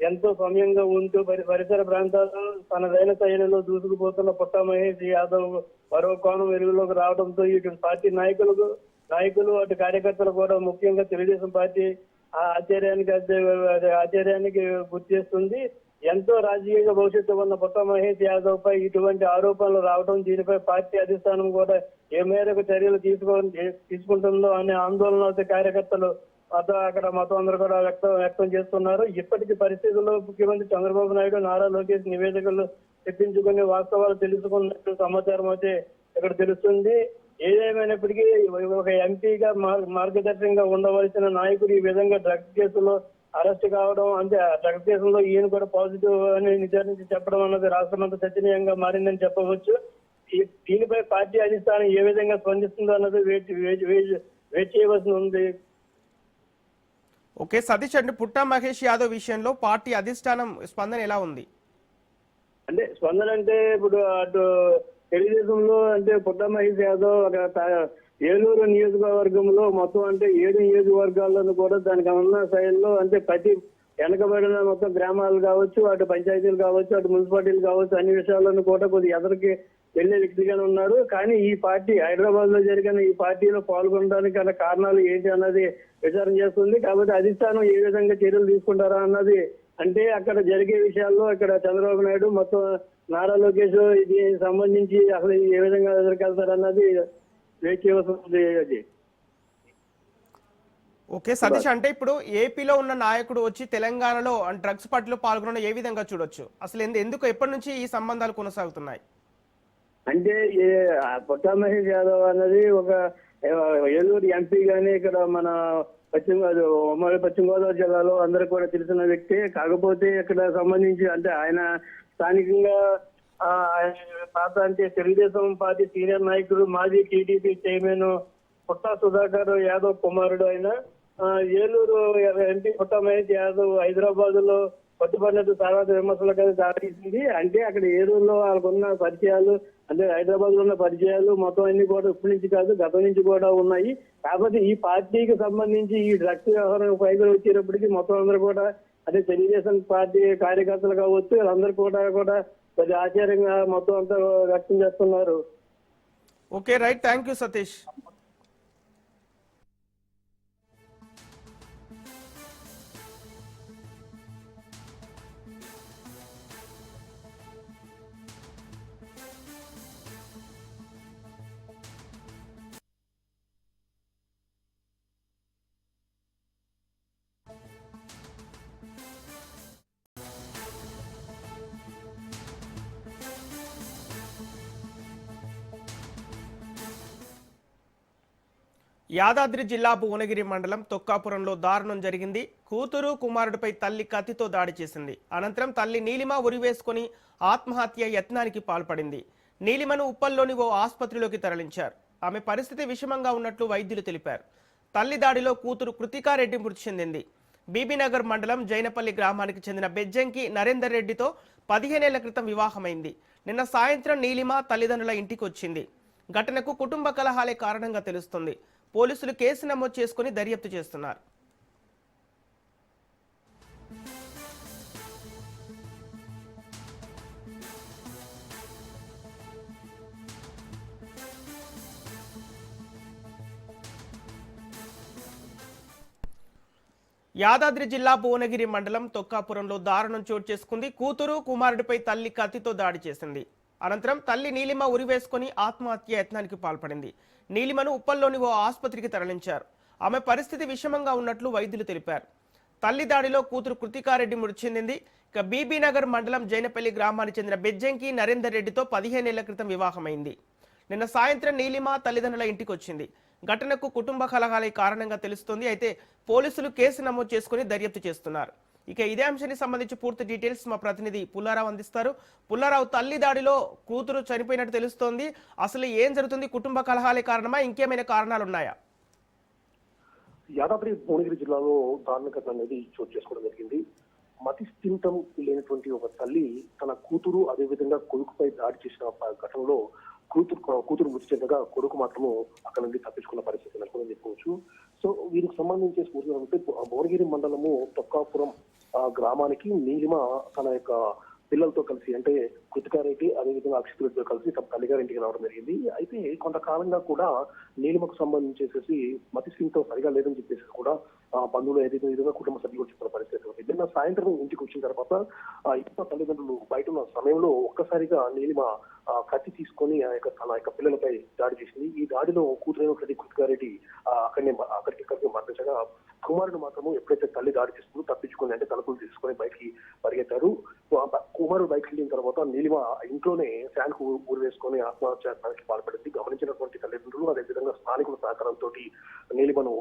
ఎంతో సమయంగా ఉంటూ పరిసర ప్రాంతాల్లో తనదైన శైలిలో దూసుకుపోతున్న పుట్టా మహేష్ యాదవ్ మరో కోణం వెలుగులోకి రావడంతో ఇటు పార్టీ నాయకులు అటు కార్యకర్తలు కూడా ముఖ్యంగా తెలుగుదేశం పార్టీ ఆశ్చర్యానికి గుర్తు చేస్తుంది. ఎంతో రాజకీయ భవిష్యత్తు ఉన్న పుట్టా మహేష్ యాదవ్ పై ఇటువంటి ఆరోపణలు రావడం, దీనిపై పార్టీ అధిష్టానం కూడా ఏ మేరకు చర్యలు తీసుకుంటుందో అనే ఆందోళన కార్యకర్తలు అక్కడ మొత్తం అందరూ కూడా వ్యక్తం చేస్తున్నారు. ఇప్పటికీ పరిస్థితుల్లో ముఖ్యమంత్రి చంద్రబాబు నాయుడు, నారా లోకేష్ నివేదికలు తెప్పించుకుని వాస్తవాలు తెలుసుకున్నట్టు సమాచారం అయితే ఇక్కడ తెలుస్తుంది. ఏదేమైనప్పటికీ ఒక ఎంపీగా మార్గదర్శకంగా ఉండవలసిన నాయకుడు ఈ విధంగా డ్రగ్స్ కేసులో అరెస్ట్ కావడం, అంటే డ్రగ్స్ కేసులో ఈయన కూడా పాజిటివ్ అని నిర్ధారించి చెప్పడం అన్నది రాష్ట్రమంతా చర్చనీయంగా మారిందని చెప్పవచ్చు. దీనిపై పార్టీ అధిష్టానం ఏ విధంగా స్పందిస్తుందో అన్నది వెయిట్ చేయవలసి ఉంది. ఓకే సతీష్ అండి, పుట్టా మహేష్ యాదవ్ విషయంలో పార్టీ అధిష్టానం స్పందన ఎలా ఉంది? అంటే స్పందన అంటే ఇప్పుడు అటు తెలుగుదేశంలో అంటే పుట్టా మహేష్ యాదవ్ ఏలూరు నియోజకవర్గంలో మొత్తం అంటే 7 నియోజకవర్గాలను కూడా దానికి ఉన్న శైలిలో అంటే ప్రతి వెనకబడిన మొత్తం గ్రామాలు కావచ్చు, అటు పంచాయతీలు కావచ్చు, అటు మున్సిపాలిటీలు కావచ్చు, అన్ని విషయాలను కూడా కొద్దిగా ఎదరికి వెళ్లే వ్యక్తిగానే ఉన్నారు. కానీ ఈ పార్టీ హైదరాబాద్ లో జరిగిన ఈ పార్టీలో పాల్గొనడానికి గల కారణాలు ఏంటి అన్నది విచారణ చేస్తుంది. కాబట్టి అధిష్టానం ఏ విధంగా చర్యలు తీసుకుంటారా అన్నది, అంటే అక్కడ జరిగే విషయాల్లో ఇక్కడ చంద్రబాబు నాయుడు మొత్తం నారా లోకేష్ ఇది సంబంధించి అసలు ఏ విధంగా ఎదుర్కెళ్తారు అన్నది వెయిట్ చేయవలసి. ఓకే సతీష్, అంటే ఇప్పుడు ఏపీలో ఉన్న నాయకుడు వచ్చి తెలంగాణలో డ్రగ్స్ పార్టీలో పాల్గొనడం ఏ విధంగా చూడొచ్చు? అసలు ఎందుకు ఎప్పటి నుంచి ఈ సంబంధాలు కొనసాగుతున్నాయి? అంటే పుట్టా మహేష్ యాదవ్ అన్నది ఒక ఏలూరు ఎంపీ గానీ ఇక్కడ మన ఉమ్మడి పశ్చిమ గోదావరి జిల్లాలో అందరికి కూడా తెలిసిన వ్యక్తి. కాకపోతే ఇక్కడ సంబంధించి అంటే ఆయన స్థానికంగా పాత అంటే తెలుగుదేశం పార్టీ సీనియర్ నాయకుడు, మాజీ టీడీపీ చైర్మన్ పుట్టా సుధాకర్ యాదవ్ కుమారుడు ఆయన. ఏలూరు ఎంపీ పుట్టా మహేష్ యాదవ్ హైదరాబాద్ లో పట్టుబడినట్టు తర్వాత విమర్శలకు దారితీసింది. అంటే అక్కడ ఏలూరులో వాళ్ళకున్న పరిచయాలు, అంటే హైదరాబాద్ లో ఉన్న పరిచయాలు మొత్తం అన్ని కూడా ఇప్పటి నుంచి కాదు గతం నుంచి కూడా ఉన్నాయి. కాకపోతే ఈ పార్టీకి సంబంధించి ఈ డ్రగ్స్ వ్యవహారం పైగా వచ్చేటప్పటికి మొత్తం అందరూ కూడా అంటే తెలుగుదేశం పార్టీ కార్యకర్తలు కావచ్చు, వాళ్ళందరూ కూడా కొద్దిగా ఆశ్చర్యంగా మొత్తం అంతా వ్యక్తం చేస్తున్నారు. Okay right, thank you Satish. Yadadri జిల్లా భువనగిరి మండలం తొక్కాపురంలో దారుణం జరిగింది. కూతురు కుమారుడిపై తల్లి కత్తితో దాడి చేసింది. అనంతరం తల్లి నీలిమ ఉరివేసుకుని ఆత్మహత్య యత్నానికి పాల్పడింది. నీలిమను ఉప్పల్లోని ఓ ఆసుపత్రిలోకి తరలించారు. ఆమె పరిస్థితి విషమంగా ఉన్నట్లు వైద్యులు తెలిపారు. తల్లి దాడిలో కూతురు కృతికారెడ్డి మృతి చెందింది. బీబీనగర్ మండలం జైనపల్లి గ్రామానికి చెందిన బెజ్జంకి నరేందర్ రెడ్డితో 15 ఏళ్ల క్రితం వివాహమైంది. నిన్న సాయంత్రం నీలిమ తల్లిదండ్రుల ఇంటికి వచ్చింది. ఘటనకు కుటుంబ కలహాలే కారణంగా తెలుస్తుంది. పోలీసులు కేసు నమోదు చేసుకుని దర్యాప్తు చేస్తున్నారు. యాదాద్రి జిల్లా భువనగిరి మండలం తొక్కాపురంలో దారుణం చోటు చేసుకుంది. కూతురు కుమారుడిపై తల్లి కత్తితో దాడి చేసింది. అనంతరం తల్లి నీలిమ ఉరివేసుకుని ఆత్మహత్య యత్నానికి పాల్పడింది. నీలిమను ఉప్పల్లోని ఓ ఆసుపత్రికి తరలించారు. ఆమె పరిస్థితి విషమంగా ఉన్నట్లు వైద్యులు తెలిపారు. తల్లి దాడిలో కూతురు కృతికారెడ్డి మృతి చెందింది. ఇక బీబీనగర్ మండలం జైనపల్లి గ్రామానికి చెందిన బెజ్జంకి నరేందర్ రెడ్డితో 15 ఏళ్ల క్రితం వివాహమైంది. నిన్న సాయంత్రం నీలిమ తల్లిదండ్రుల ఇంటికి వచ్చింది. ఘటనకు కుటుంబ కలహాలే కారణంగా తెలుస్తోంది. అయితే పోలీసులు కేసు నమోదు చేసుకుని దర్యాప్తు చేస్తున్నారు. ఇక ఇదే అంశానికి సంబంధించి పూర్తి డీటెయిల్స్ మా ప్రతినిధి పుల్లారావు అందిస్తారు. పుల్లారావు, తల్లి దాడిలో కూతురు చనిపోయినట్టు తెలుస్తోంది. అసలు ఏం జరుగుతుంది? కుటుంబ కలహాలే కారణమా, ఇంకేమైనా కారణాలు ఉన్నాయా? యాదాద్రి భువనగిరి జిల్లాలో దారుణ ఘటన అనేది చోటు చేసుకోవడం జరిగింది. మతి స్థిమితం లేనటువంటి ఒక తల్లి తన కూతురు అదేవిధంగా కొడుకుపై దాడి చేసిన ఘటనలో కూతురు మృతి చెందగా కొడుకు మాత్రము అక్కడ నుండి తప్పించుకున్న పరిస్థితి నెలకొందని చెప్పవచ్చు. సో వీరికి సంబంధించి చూసినట్లయితే భువనగిరి మండలము తొక్కాపురం గ్రామానికి నీలిమ తన యొక్క పిల్లలతో కలిసి అంటే కృతికారెడ్డి అదేవిధంగా అక్షిత్ రెడ్డితో కలిసి తమ తల్లిగారింటికి రావడం జరిగింది. అయితే కొంతకాలంగా కూడా నీలిమకు సంబంధించేసి మతి స్థిమితం సరిగా లేదని చెప్పేసి కూడా బంధువులు ఏదైతే విధంగా కుటుంబ సభ్యులు చెప్తున్న పరిస్థితి ఉంది. నిన్న సాయంత్రం ఇంటికి వచ్చిన తర్వాత ఇంట్లో తల్లిదండ్రులు బయట ఉన్న సమయంలో ఒక్కసారిగా నీలిమ కత్తి తీసుకొని తన యొక్క పిల్లలపై దాడి చేసింది. ఈ దాడిలో కూతురైనటువంటి కృతికారెడ్డి అక్కడికి మరణించగా కుమారుడు మాత్రము ఎప్పుడైతే తల్లి దాడి చేస్తుందో తప్పించుకుని అంటే తలుపులు తీసుకొని బయటికి పరిగెత్తారు. కుమారుడు బయటకు వెళ్ళిన తర్వాత నీలిమ ఇంట్లోనే ఫ్యాన్ కు ఊరు వేసుకొని ఆత్మహత్యానికి పాల్పడింది. గమనించినటువంటి తల్లిదండ్రులు అదేవిధంగా స్థానికుల సహకారంతో నీలిమను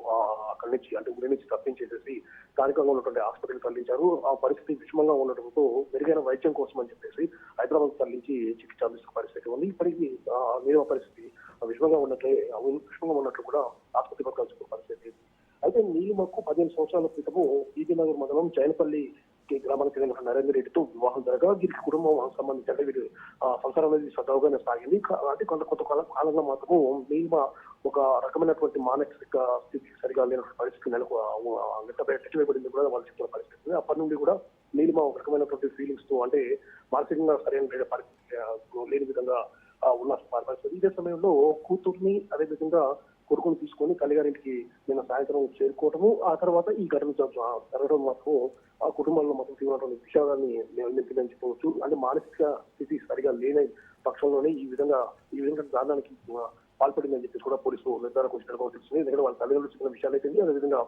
అక్కడి నుంచి అంటే ఊరి నుంచి తప్పించేసేసి స్థానికంగా ఉన్నటువంటి ఆసుపత్రికి తరలించారు. ఆ పరిస్థితి విషమంగా ఉండటంతో మెరుగైన వైద్యం కోసం అని చెప్పేసి హైదరాబాద్ తరలించి చికిత్స అందిస్తున్న పరిస్థితి ఉంది. ఇప్పటికీ నీలిమ పరిస్థితి విషమంగా ఉన్నట్లు కూడా ఆసుపత్రి వర్గాల్సిన పరిస్థితి. అయితే నీలిమకు 15 సంవత్సరాల క్రితము ఈబీనగర్ మండలం జైనపల్లి గ్రామానికి చెందిన నరేందర్ రెడ్డితో వివాహం జరగా వీరికి కుటుంబం సంబంధించి అంటే వీరు సంసారం అనేది సజావుగానే సాగింది. అంటే కొంత కాలంగా మాత్రము నీలిమ ఒక రకమైనటువంటి మానసిక స్థితి సరిగా లేనటువంటి పరిస్థితి నెలకొబడింది కూడా వాళ్ళు చెప్తున్న పరిస్థితి. అప్పటి నుండి కూడా నీలిమ ఒక రకమైనటువంటి ఫీలింగ్స్ తో అంటే మానసికంగా సరైన పరిస్థితి లేని విధంగా ఉన్న పరిస్థితి. ఇదే సమయంలో కూతుర్ని అదేవిధంగా కొడుకుని తీసుకొని తల్లిగారింటికి నిన్న సాయంత్రం చేరుకోవటము ఆ తర్వాత ఈ ఘటన జరగడం మాత్రం ఆ కుటుంబంలో మొత్తం తీవ్రమైన విషయాన్ని నింపిందని చెప్పవచ్చు. అంటే మానసిక స్థితి సరిగా లేని పక్షంలోనే ఈ విధంగా దారుణానికి పాల్పడిందని చెప్పేసి కూడా పోలీసులు నిర్ధారణకు వచ్చినట్టు తెలుస్తుంది. ఎందుకంటే వాళ్ళ తల్లిదండ్రులు చెప్పిన విషయాలు అయితే అదేవిధంగా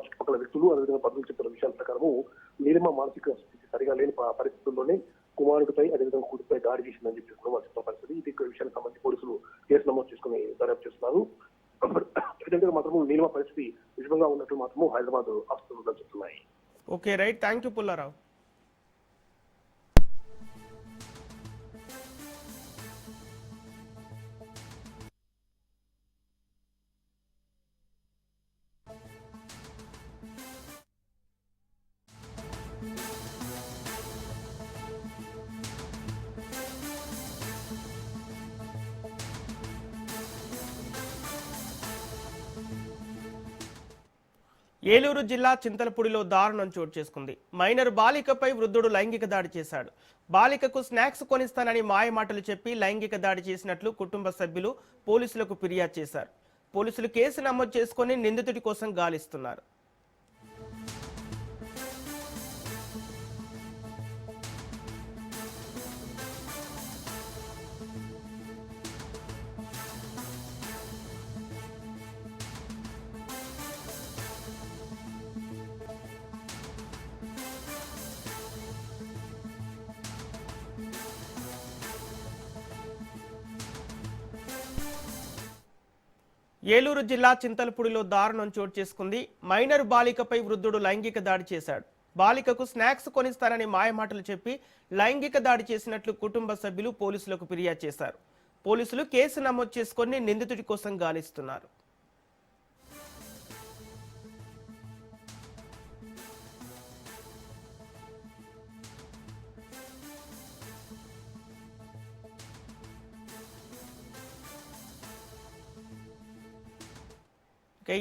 చుట్టుపక్కల వ్యక్తులు అదేవిధంగా బంధువులు చెప్పిన విషయాల ప్రకారము నీలిమ మానసిక స్థితి సరిగా లేని పరిస్థితుల్లోనే కుమారుడిపై అదేవిధంగా కూతురుపై దాడి చేసిందని చెప్పేసి కూడా వాళ్ళు చెప్పిన పరిస్థితి. ఇది విషయానికి సంబంధించి పోలీసులు కేసు నమోదు చేసుకుని దర్యాప్తు చేస్తున్నారు. మాత్రము నీలిమ పరిస్థితి విషమంగా ఉన్నట్టు మాత్రము హైదరాబాద్ ఆసుపత్రులు చెప్తున్నాయి. Okay right, thank you Pullarao. Eluru జిల్లా చింతలపూడిలో దారుణం చోటు చేసుకుంది. మైనర్ బాలికపై వృద్ధుడు లైంగిక దాడి చేశాడు. బాలికకు స్నాక్స్ కొనిస్తానని మాయమాటలు చెప్పి లైంగిక దాడి చేసినట్లు కుటుంబ సభ్యులు పోలీసులకు ఫిర్యాదు చేశారు. పోలీసులు కేసు నమోదు చేసుకుని నిందితుడి కోసం గాలిస్తున్నారు. ఏలూరు జిల్లా చింతలపూడిలో దారుణం చోటు చేసుకుంది. మైనర్ బాలికపై వృద్ధుడు లైంగిక దాడి చేశాడు. బాలికకు స్నాక్స్ కొనిస్తానని మాయమాటలు చెప్పి లైంగిక దాడి చేసినట్లు కుటుంబ సభ్యులు పోలీసులకు ఫిర్యాదు చేశారు. పోలీసులు కేసు నమోదు చేసుకుని నిందితుడి కోసం గాలిస్తున్నారు.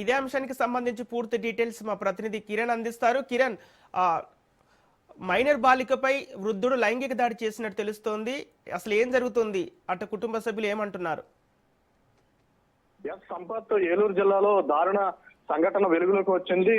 ఇదే అంశానికి సంబంధించి పూర్తి డీటెయిల్స్ మా ప్రతినిధి కిరణ్ అందిస్తారు. కిరణ్, మైనర్ బాలికపై వృద్ధుడు లైంగిక దాడి చేసినట్టు తెలుస్తోంది. అసలు ఏం జరుగుతుంది? అటు కుటుంబ సభ్యులు ఏమంటున్నారు? సంపత్, ఏలూరు జిల్లాలో దారుణ సంఘటన వెలుగులోకి వచ్చింది.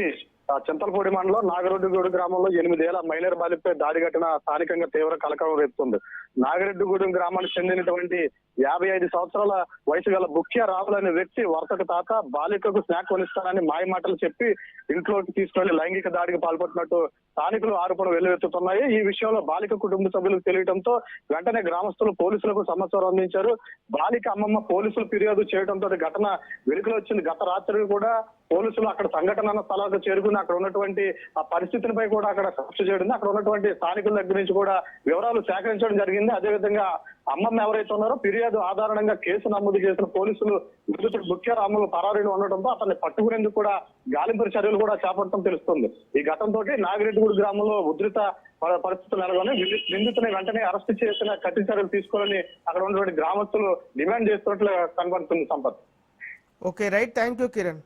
చింతలపూడి మండలం నాగరెడ్డిగూడెం గ్రామంలో 8 ఏళ్ల మైనర్ బాలికపై దాడి ఘటన స్థానికంగా తీవ్ర కలకలం రేపుతుంది. నాగరెడ్డిగూడెం గ్రామానికి చెందినటువంటి 55 సంవత్సరాల వయసు గల బుక్యా రాహుల్ అనే వ్యక్తి వరుసటి తాత బాలికకు స్నాక్ కొనిస్తానని మాయమాటలు చెప్పి ఇంట్లోకి తీసుకెళ్లి లైంగిక దాడికి పాల్పడినట్టు స్థానికులు ఆరోపణలు వెల్లువెత్తుతున్నాయి. ఈ విషయంలో బాలిక కుటుంబ సభ్యులకు తెలియడంతో వెంటనే గ్రామస్తులు పోలీసులకు సమాచారం అందించారు. బాలిక అమ్మమ్మ పోలీసులు ఫిర్యాదు చేయడంతో ఘటన వెలుగులో వచ్చింది. గత రాత్రి కూడా పోలీసులు అక్కడ సంఘటన స్థలాలకు చేరుకుని అక్కడ ఉన్నటువంటి ఆ పరిస్థితిపై కూడా అక్కడ కక్ష చేయడం, అక్కడ ఉన్నటువంటి స్థానికుల దగ్గర నుంచి కూడా వివరాలు సేకరించడం జరిగింది. అదేవిధంగా అమ్మమ్మ ఎవరైతే ఉన్నారో ఫిర్యాదు ఆధారంగా కేసు నమోదు చేసిన పోలీసులు నిందితుడు ముఖ్య రాములు పరారీని ఉండటంతో అతన్ని పట్టుకునేందుకు కూడా గాలింపు చర్యలు కూడా చేపట్టడం తెలుస్తుంది. ఈ ఘటనతో నాగిరెడ్డిగూడ గ్రామంలో ఉధృత పరిస్థితులు నెలకొని నిందితుని వెంటనే అరెస్ట్ చేసిన కఠిన చర్యలు తీసుకోవాలని అక్కడ ఉన్నటువంటి గ్రామస్తులు డిమాండ్ చేస్తున్నట్లు కనబడుతుంది Sampath. Okay right, thank you Kiran.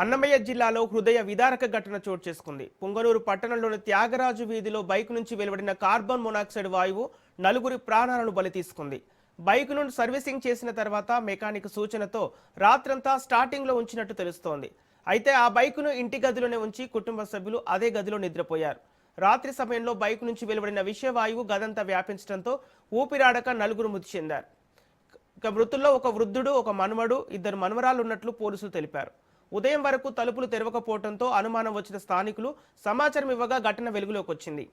Annamayya జిల్లాలో హృదయ విదారక ఘటన చోటు చేసుకుంది. పుంగనూరు పట్టణంలోని త్యాగరాజు వీధిలో బైక్ నుంచి వెలువడిన కార్బన్ మోనాక్సైడ్ వాయువు నలుగురి ప్రాణాలను బలి తీసుకుంది. బైక్ను సర్వీసింగ్ చేసిన తర్వాత మెకానిక్ సూచనతో రాత్రంతా స్టార్టింగ్లో ఉంచినట్టు తెలుస్తోంది. అయితే ఆ బైక్ను ఇంటి గదిలోనే ఉంచి కుటుంబ సభ్యులు అదే గదిలో నిద్రపోయారు. రాత్రి సమయంలో బైక్ నుంచి వెలువడిన విషవాయువు గదంతా వ్యాపించడంతో ఊపిరాడక నలుగురు మృతి చెందారు. ఇక మృతుల్లో ఒక వృద్ధుడు, ఒక మనుమడు, ఇద్దరు మనుమరాలు ఉన్నట్లు పోలీసులు తెలిపారు. ఉదయం వరకు తలుపులు తెరవకపోవడంతో అనుమానం వచ్చిన స్థానికులు సమాచారం ఇవ్వగా ఘటన వెలుగులోకి వచ్చింది.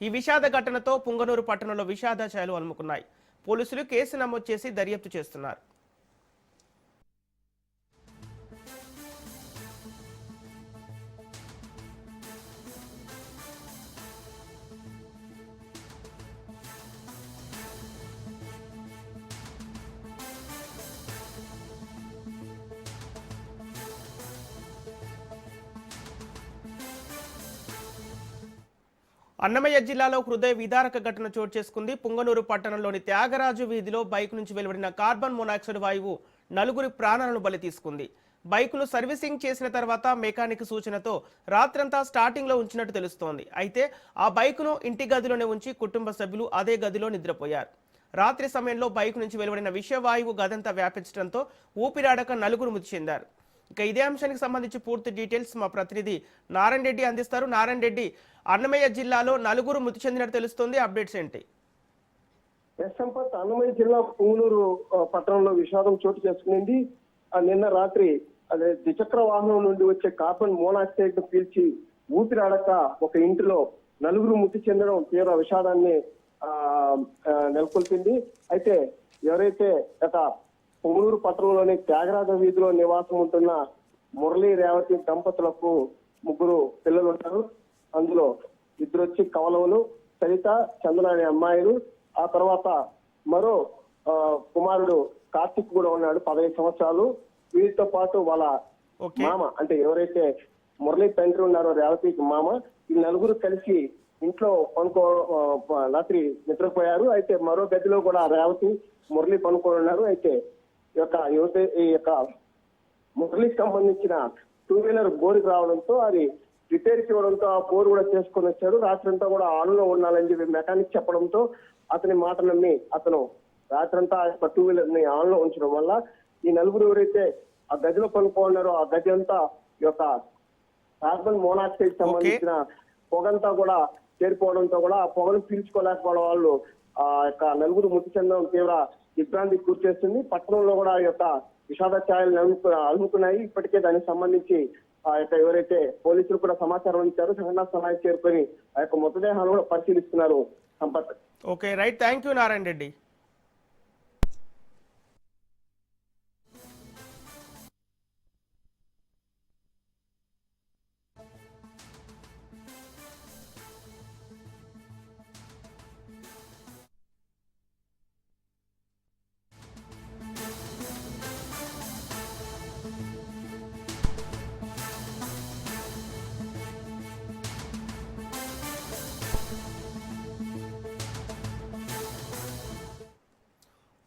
ఈ విషాద ఘటనతో పుంగనూరు పట్టణంలో విషాద ఛాయలు అలుముకున్నాయి. పోలీసులు కేసు నమోదు చేసి దర్యాప్తు చేస్తున్నారు. అన్నమయ్య జిల్లాలో హృదయ విదారక ఘటన చోటు చేసుకుంది. పుంగనూరు పట్టణంలోని త్యాగరాజు వీధిలో బైక్ నుంచి వెలువడిన కార్బన్ మోనాక్సైడ్ వాయువు నలుగురి ప్రాణాలను బలి తీసుకుంది. బైక్ను సర్వీసింగ్ చేసిన తర్వాత మెకానిక్ సూచనతో రాత్రంతా స్టార్టింగ్లో ఉంచినట్టు తెలుస్తోంది. అయితే ఆ బైక్ను ఇంటి గదిలోనే ఉంచి కుటుంబ సభ్యులు అదే గదిలో నిద్రపోయారు. రాత్రి సమయంలో బైక్ నుంచి వెలువడిన విషవాయువు గదంతా వ్యాపించడంతో ఊపిరాడక నలుగురు మృతి చెందారు. ఇక ఇదే అంశానికి సంబంధించి పూర్తి డీటెయిల్స్ మా ప్రతినిధి నారాయణ రెడ్డి అందిస్తారు. నారాయణ రెడ్డి, అన్నమయ్య జిల్లాలో నలుగురు మృతి చెందినట్టు తెలుస్తోంది, అప్డేట్స్ ఏంటి? సంపత్, అన్నమయ్య జిల్లా పుంగనూరు పట్టణంలో విషాదం చోటు చేసుకుంది. నిన్న రాత్రి అదే ద్విచక్ర వాహనం నుండి వచ్చే కార్బన్ మోనాక్సైడ్ ను పీల్చి ఊపిరాడక ఒక ఇంటిలో నలుగురు మృతి చెందడం తీవ్ర విషాదాన్ని నెలకొల్పింది. అయితే ఎవరైతే గత పుంగనూరు పట్టణంలోని త్యాగరాజ వీధిలో నివాసం ఉంటున్న మురళీ రేవతి దంపతులకు ముగ్గురు పిల్లలు ఉంటారు. అందులో ఇద్దరు వచ్చి కవలవులు, సరిత, చందన అనే అమ్మాయిలు. ఆ తర్వాత మరో కుమారుడు కార్తిక్ కూడా ఉన్నాడు, 15 సంవత్సరాలు. వీరితో పాటు వాళ్ళ మామ, అంటే ఎవరైతే మురళి తండ్రి ఉన్నారో రేవతికి మామ, ఈ నలుగురు కలిసి ఇంట్లో రాత్రి నిద్రపోయారు. అయితే మరో గదిలో కూడా రేవతి, మురళి పనుకొని ఉన్నారు. అయితే ఈ యొక్క మురళికి సంబంధించిన 2-వీలర్ బోరుకి రావడంతో అది రిపేర్ కి ఇవ్వడంతో ఆ బోరు కూడా చేసుకొని వచ్చాడు. రాత్రంతా కూడా ఆన్లో ఉండాలని చెప్పి మెకానిక్ చెప్పడంతో అతని మాట నమ్మి అతను రాత్రంతా ఆ 2-వీలర్ ని ఆన్ లో ఉంచడం వల్ల ఈ నలుగురు ఎవరైతే ఆ గదిలో పనుకున్నారో ఆ గది అంతా ఈ యొక్క కార్బన్ మోనాక్సైడ్ సంబంధించిన పొగంతా కూడా చేరిపోవడంతో కూడా ఆ పొగను పీల్చుకోలేకపోవడం వాళ్ళు ఆ యొక్క నలుగురు మృతి చెందడం తీవ్ర దిగ్భ్రాంతికి గురి చేస్తుంది. పట్టణంలో కూడా ఈ యొక్క విషాద ఛాయలు అలుముకున్నాయి. ఇప్పటికే దానికి సంబంధించి ఆ యొక్క ఎవరైతే పోలీసులు కూడా సమాచారం ఇచ్చారో సంఘటనా స్థలానికి చేరుకొని ఆ యొక్క మృతదేహాలను కూడా పరిశీలిస్తున్నారు. Sampath. Okay right, thank you Narayana Reddy.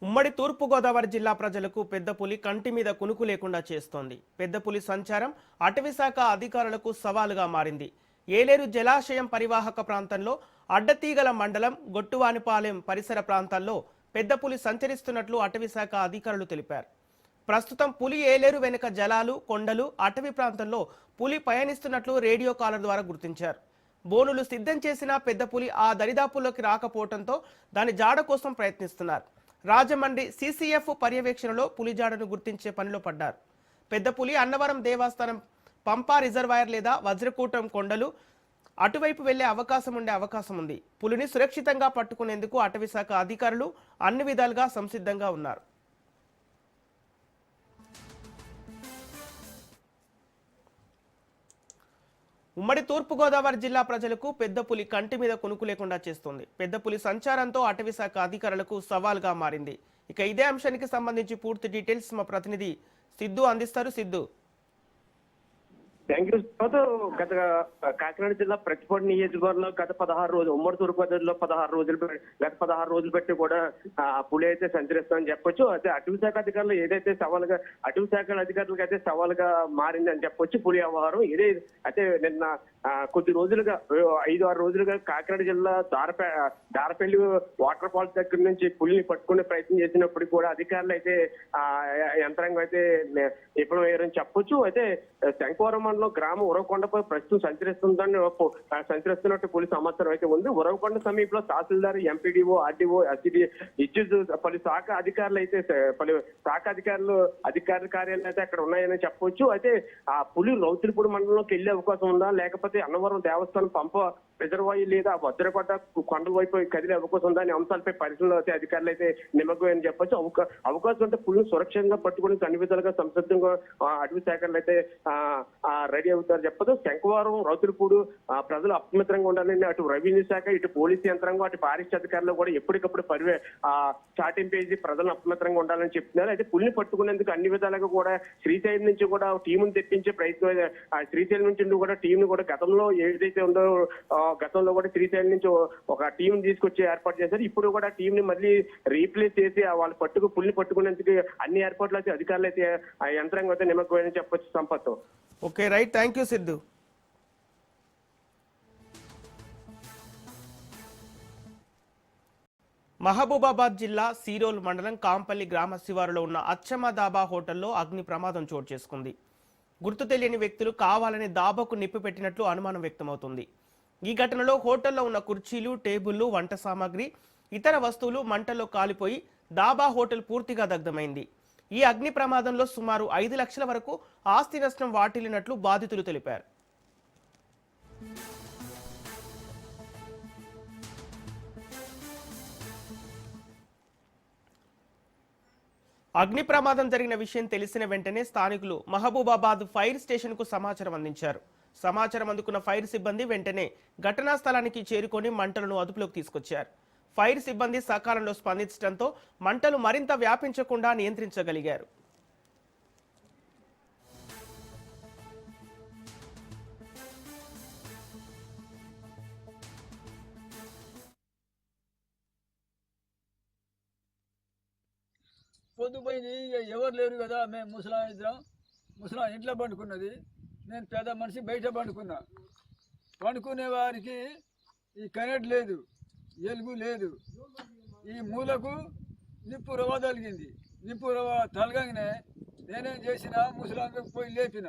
ఉమ్మడి తూర్పుగోదావరి జిల్లా ప్రజలకు పెద్ద పులి కంటి మీద కునుకు లేకుండా చేస్తోంది. పెద్ద పులి సంచారం అటవీశాఖ అధికారులకు సవాలుగా మారింది. ఏలేరు జలాశయం పరివాహక ప్రాంతంలో అడ్డతీగల మండలం, గొట్టువానిపాలెం పరిసర ప్రాంతాల్లో పెద్ద పులి సంచరిస్తున్నట్లు అటవీశాఖ అధికారులు తెలిపారు. ప్రస్తుతం పులి ఏలేరు వెనుక జలాలు, కొండలు, అటవీ ప్రాంతంలో పులి పయనిస్తున్నట్లు రేడియో కాలర్ ద్వారా గుర్తించారు. బోనులు సిద్ధం చేసిన పెద్ద పులి ఆ దరిదాపుల్లోకి రాకపోవడంతో దాని జాడ కోసం ప్రయత్నిస్తున్నారు. రాజమండ్రి CCF పర్యవేక్షణలో పులి జాడను గుర్తించే పనిలో పడ్డారు. పెద్ద పులి అన్నవరం దేవస్థానం పంపా రిజర్వాయర్ లేదా వజ్రకూటం కొండలు అటువైపు వెళ్లే అవకాశం ఉంది. పులిని సురక్షితంగా పట్టుకునేందుకు అటవీ శాఖ అధికారులు అన్ని విధాలుగా సంసిద్ధంగా ఉన్నారు. ఉమ్మడి తూర్పుగోదావరి జిల్లా ప్రజలకు పెద్ద పులి కంటి మీద కొనుక్కు లేకుండా చేస్తుంది. పెద్ద పులి సంచారంతో అటవీ శాఖ అధికారులకు సవాల్గా మారింది. ఇక ఇదే అంశానికి సంబంధించి పూర్తి డీటెయిల్స్ మా ప్రతినిధి సిద్ధు అందిస్తారు. Siddhu, thank you. గత కాకినాడ జిల్లా ప్రతిపాడు నియోజకవర్గంలో గత 16 రోజులు ఉమ్మడి తూర్పుగోదావరిలో 16 రోజులు బట్టి కూడా పులి అయితే సంచరిస్తామని చెప్పొచ్చు. అయితే అటవీ శాఖ అధికారులు ఏదైతే సవాలుగా అటవీ శాఖ అధికారులకు అయితే సవాలుగా మారిందని చెప్పొచ్చు పులి వ్యవహారం. ఇదే అయితే నిన్న కొద్ది రోజులుగా 5-6 రోజులుగా కాకినాడ జిల్లా దారపల్లి వాటర్ ఫాల్స్ దగ్గర నుంచి పులిని పట్టుకునే ప్రయత్నం చేసినప్పుడు కూడా అధికారులు అయితే యంత్రాంగం అయితే విఫలమయ్యారని చెప్పొచ్చు. అయితే శంకవరం మండలం గ్రామం ఉరవకొండపై ప్రస్తుతం సంచరిస్తున్నట్టు పులి సమాచారం అయితే ఉంది. ఉరవకొండ సమీపంలో తహసీల్దార్, ఎంపీడీఓ, ఆర్డీఓ, ఎస్సీడీ ఇచ్చేసి పలు శాఖ అధికారులు అధికారుల కార్యాలయం అయితే అక్కడ ఉన్నాయని చెప్పొచ్చు. అయితే ఆ పులి రౌతులపూడి మండలంలోకి వెళ్లే అవకాశం ఉందా, లేకపోతే అన్నవరం దేవస్థానం పంప రిజర్వాయర్ లేదా వజ్రకొండ కొండల వైపు కదిలే అవకాశం ఉందా అనే అంశాలపై పరిశీలన అయితే అధికారులు అయితే నిమగ్నమని చెప్పొచ్చు. అవకాశం అంటే పులిని సురక్షితంగా పట్టుకుని అన్ని విధాలుగా సంసిద్ధంగా అటవీ శాఖలు అయితే రెడీ అవుతారు చెప్పదు. శంకవరం, రౌతులపూడి ప్రజలు అప్రమత్తంగా ఉండాలని అటు రెవెన్యూ శాఖ, ఇటు పోలీసు యంత్రాంగం, అటు పారిశుద్ధ్య అధికారులు కూడా ఎప్పటికప్పుడు చాటింపు వేసి ప్రజలను అప్రమత్తంగా ఉండాలని చెప్తున్నారు. అయితే పులిని పట్టుకునేందుకు అన్ని విధాలుగా కూడా శ్రీశైలం నుంచి కూడా టీమును తెప్పించే ప్రయత్నం, శ్రీశైలం నుంచి కూడా టీంను కూడా గతంలో ఏదైతే ఉందో గతంలో కూడా శ్రీశైలం నుంచి ఒక టీం తీసుకొచ్చి ఏర్పాటు చేశారు. ఇప్పుడు కూడా టీం ని మళ్ళీ రీప్లేస్ చేసి వాళ్ళ పులిని పట్టుకునేందుకు అన్ని ఏర్పాట్లు అయితే అధికారులు అయితే ఆ యంత్రాంగం అయితే నిమగ్నమని చెప్పొచ్చు. Sampath. Okay, right, thank you Siddhu. Mahabubabad జిల్లా సీరోల్ మండలం కాంపల్లి గ్రామ శివారులో ఉన్న అచ్చమ్మ దాబా హోటల్లో అగ్ని ప్రమాదం చోటు చేసుకుంది. గుర్తు తెలియని వ్యక్తులు కావాలని దాబాకు నిప్పు పెట్టినట్లు అనుమానం వ్యక్తమవుతుంది. ఈ ఘటనలో హోటల్లో ఉన్న కుర్చీలు, టేబుళ్లు, వంట సామాగ్రి, ఇతర వస్తువులు మంటల్లో కాలిపోయి దాబా హోటల్ పూర్తిగా దగ్ధమైంది. ఈ అగ్ని ప్రమాదంలో సుమారు 5 లక్షల వరకు ఆస్తి నష్టం వాటిల్లినట్లు బాధితులు తెలిపారు. అగ్ని ప్రమాదం జరిగిన విషయం తెలిసిన వెంటనే స్థానికులు మహబూబాబాద్ ఫైర్ స్టేషన్ కు సమాచారం అందించారు. సమాచారం అందుకున్న ఫైర్ సిబ్బంది వెంటనే ఘటనా స్థలానికి చేరుకొని మంటలను అదుపులోకి తీసుకొచ్చారు. ఫైర్ సిబ్బంది సకాలంలో స్పందించడంతో మంటలు మరింత వ్యాపించకుండా నియంత్రించగలిగారు. పొద్దుపోయింది, ఎవరు లేరు కదా, మేము ముసలా ఇంట్లో పండుకున్నది. నేను పెద్ద మనిషి బయట పండుకున్నా. పండుకునే వారికి ఈ కరెంట్ లేదు, ఎలుగు లేదు. ఈ మూలకు నిప్పు రవ్వ తలిగింది. నిప్పు రవ్వ తలగగానే నేనేం చేసిన, ముసలాంకి పోయి లేపిన.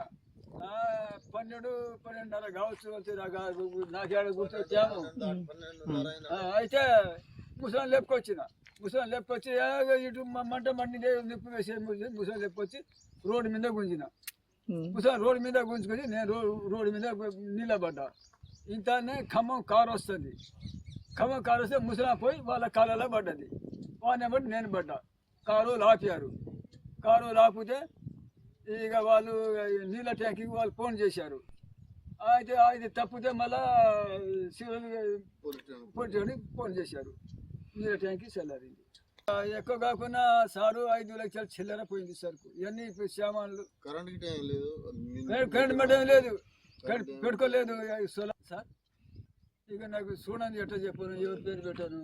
12-12:30 కావచ్చు, నాకేడ గుర్తొచ్చాము. అయితే ముసలాం లేపుకొచ్చిన. ముసలాం లేపుకొచ్చి ఇటు మంట మండి నిప్పు వేసే ముసలాం లేపుకొచ్చి రోడ్డు మీద గుంజిన. ముసలాం రోడ్డు మీద గుంజుకొని నేను రోడ్డు మీద నిలబడ్డా. ఇంతనే ఖమ్మం కారు వస్తుంది. ఖమ్మం కారు వస్తే ముసలాం పోయి వాళ్ళ కాళ్ళలో పడ్డది. వాళ్ళని బట్టి నేను పడ్డా. కారు లాపారు. కారు లాపితే ఇక వాళ్ళు నీళ్ళ ట్యాంక్కి వాళ్ళు ఫోన్ చేశారు. అయితే అది తప్పితే మళ్ళా పోలీసు ఫోన్ చేశారు. నీళ్ళ ట్యాంక్కి చల్లారింది. ఎక్కువ కాకుండా సారు 5 లక్షల చిల్లర పోయింది సరుకు. ఇవన్నీ సామాన్లు. కరెంట్ మెటం లేదు, పెట్టుకోలేదు. సార్ ఇక నాకు చూడండి ఎట్లా చెప్పాను, ఎవరి పేరు పెట్టాను